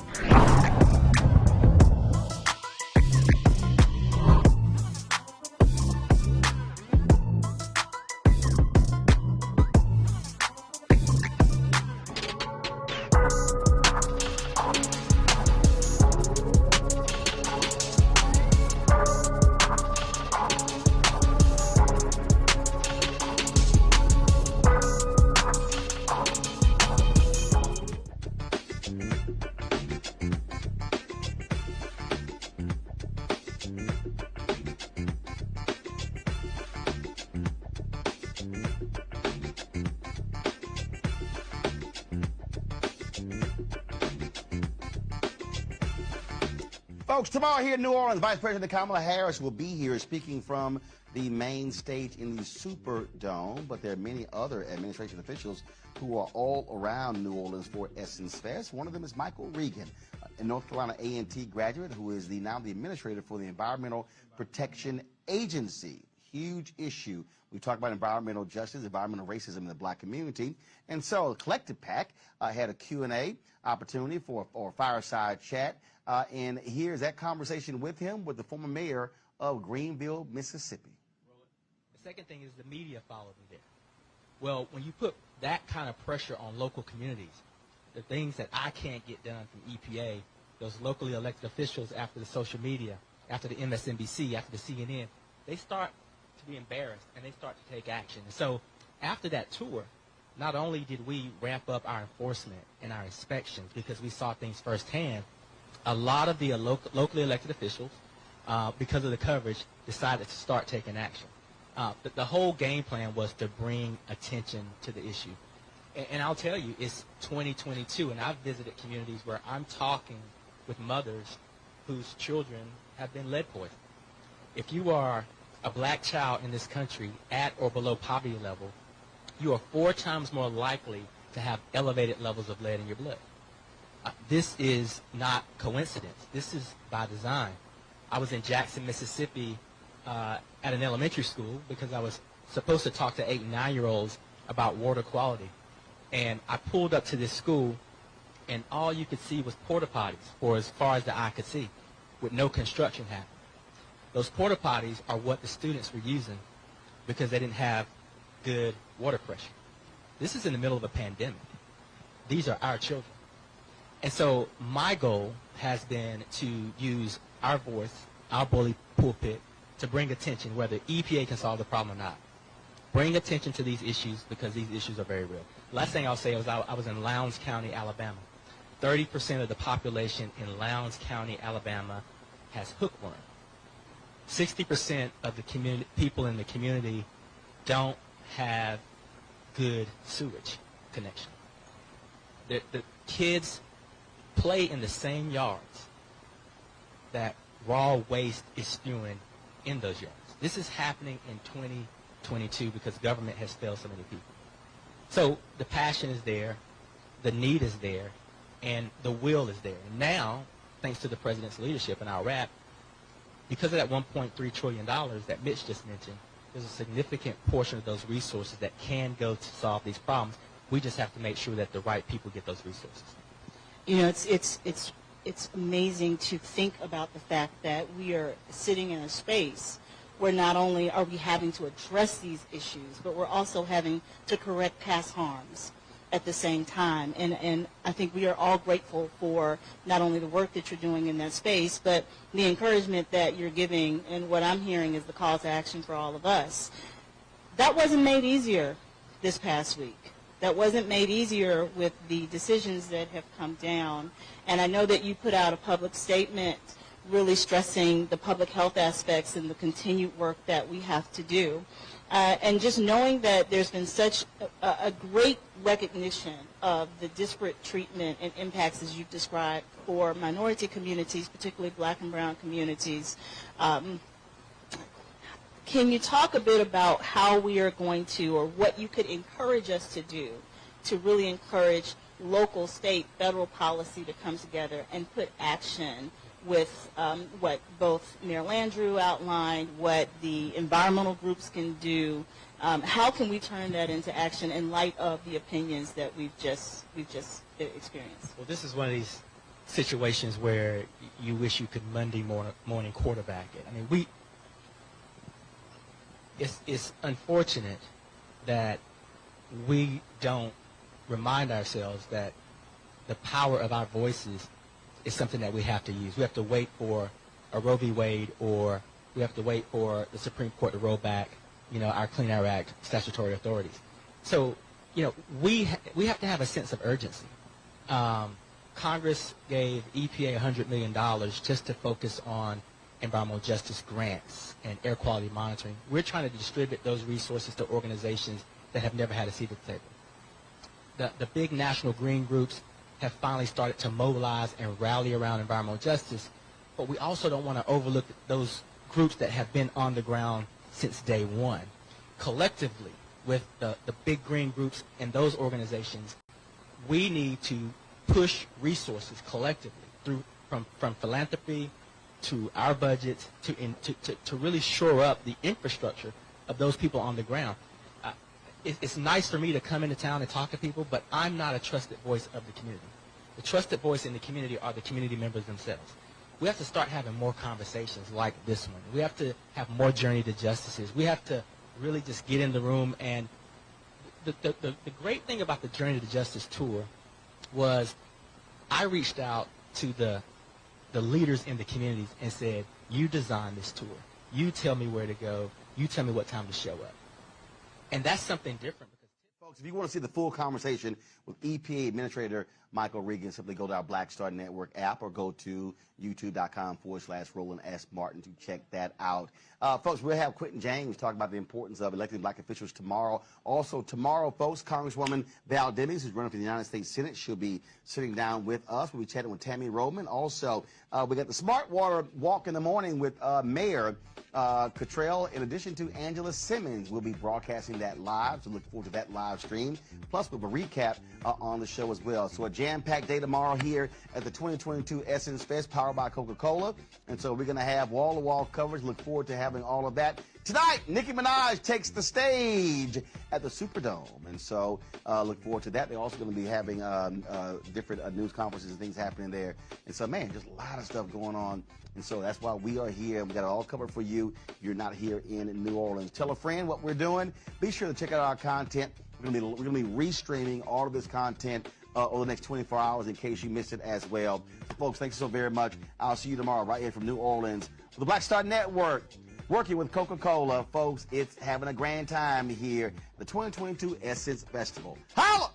Folks, tomorrow here in New Orleans, Vice President Kamala Harris will be here speaking from the main stage in the Superdome, but there are many other administration officials who are all around New Orleans for Essence Fest. One of them is Michael Regan, a North Carolina A&T graduate who is now the administrator for the Environmental Protection Agency. Huge issue. We talk about environmental justice, environmental racism in the black community. And so the Collective PAC had a Q&A opportunity for a fireside chat. And here's that conversation with him, with the former mayor of Greenville, Mississippi. The second thing is the media followed me there. Well, when you put that kind of pressure on local communities, the things that I can't get done from EPA, those locally elected officials after the social media, after the MSNBC, after the CNN, they start to be embarrassed and they start to take action. And so after that tour, not only did we ramp up our enforcement and our inspections because we saw things firsthand, a lot of the locally elected officials, because of the coverage, decided to start taking action. The whole game plan was to bring attention to the issue. And I'll tell you, it's 2022, and I've visited communities where I'm talking with mothers whose children have been lead poisoned. If you are a black child in this country at or below poverty level, you are 4 times more likely to have elevated levels of lead in your blood. This is not coincidence. This is by design. I was in Jackson, Mississippi at an elementary school because I was supposed to talk to 8 and 9-year-olds about water quality. And I pulled up to this school, and all you could see was porta potties for as far as the eye could see, with no construction happening. Those porta potties are what the students were using because they didn't have good water pressure. This is in the middle of a pandemic. These are our children. And so my goal has been to use our voice, our bully pulpit, to bring attention, whether EPA can solve the problem or not. Bring attention to these issues because these issues are very real. Last thing I'll say is I was in Lowndes County, Alabama. 30% of the population in Lowndes County, Alabama has hookworm. 60% of the people in the community don't have good sewage connection. The kids play in the same yards that raw waste is spewing in those yards. This is happening in 2022 because government has failed so many people. So the passion is there, the need is there, and the will is there. And now, thanks to the president's leadership, and I'll wrap, because of that $1.3 trillion that Mitch just mentioned, there's a significant portion of those resources that can go to solve these problems. We just have to make sure that the right people get those resources. You know, it's amazing to think about the fact that we are sitting in a space where not only are we having to address these issues, but we're also having to correct past harms at the same time. And I think we are all grateful for not only the work that you're doing in that space, but the encouragement that you're giving, and what I'm hearing is the call to action for all of us. That wasn't made easier this past week. That wasn't made easier with the decisions that have come down. And I know that you put out a public statement really stressing the public health aspects and the continued work that we have to do. And just knowing that there's been such a great recognition of the disparate treatment and impacts, as you've described, for minority communities, particularly black and brown communities. Can you talk a bit about how we are going to, or what you could encourage us to do to really encourage local, state, federal policy to come together and put action with what both Mayor Landrieu outlined, what the environmental groups can do? How can we turn that into action in light of the opinions that we've just experienced? Well, this is one of these situations where you wish you could Monday morning quarterback it. I mean, it's unfortunate that we don't remind ourselves that the power of our voices is something that we have to use. We have to wait for a Roe v. Wade, or we have to wait for the Supreme Court to roll back, our Clean Air Act statutory authorities. So, we have to have a sense of urgency. Congress gave EPA $100 million just to focus on environmental justice grants and air quality monitoring. We're trying to distribute those resources to organizations that have never had a seat at the table. The big national green groups have finally started to mobilize and rally around environmental justice, but we also don't want to overlook those groups that have been on the ground since day one. Collectively, with the big green groups and those organizations, we need to push resources collectively from philanthropy to our budgets to really shore up the infrastructure of those people on the ground. It's nice for me to come into town and talk to people, but I'm not a trusted voice of the community. The trusted voice in the community are the community members themselves. We have to start having more conversations like this one. We have to have more Journey to Justices. We have to really just get in the room. And the great thing about the Journey to Justice tour was I reached out to the leaders in the communities and said, you design this tour. You tell me where to go. You tell me what time to show up. And that's something different. Folks, if you want to see the full conversation with EPA Administrator Michael Regan, simply go to our Black Star Network app or go to youtube.com/Roland S. Martin to check that out. Folks, we'll have Quentin James talk about the importance of electing black officials tomorrow. Also tomorrow, folks, Congresswoman Val Demings, who's running for the United States Senate, she'll be sitting down with us. We'll be chatting with Tammy Roman. Also, we got the Smart Water Walk in the Morning with Mayor Cottrell, in addition to Angela Simmons. We'll be broadcasting that live, so look forward to that live stream. Plus, we have a recap on the show as well. So a jam-packed day tomorrow here at the 2022 Essence Fest, powered by Coca-Cola. And so we're going to have wall-to-wall coverage. Look forward to having all of that. Tonight, Nicki Minaj takes the stage at the Superdome. And so look forward to that. They're also going to be having different news conferences and things happening there. And so, man, just a lot of stuff going on. And so that's why we are here. We got it all covered for you. You're not here in New Orleans. Tell a friend what we're doing. Be sure to check out our content. We're going to be restreaming all of this content over the next 24 hours in case you missed it as well. So, folks, thanks so very much. I'll see you tomorrow right here from New Orleans with the Black Star Network. Working with Coca-Cola, folks, it's having a grand time here, the 2022 Essence Festival. Holla!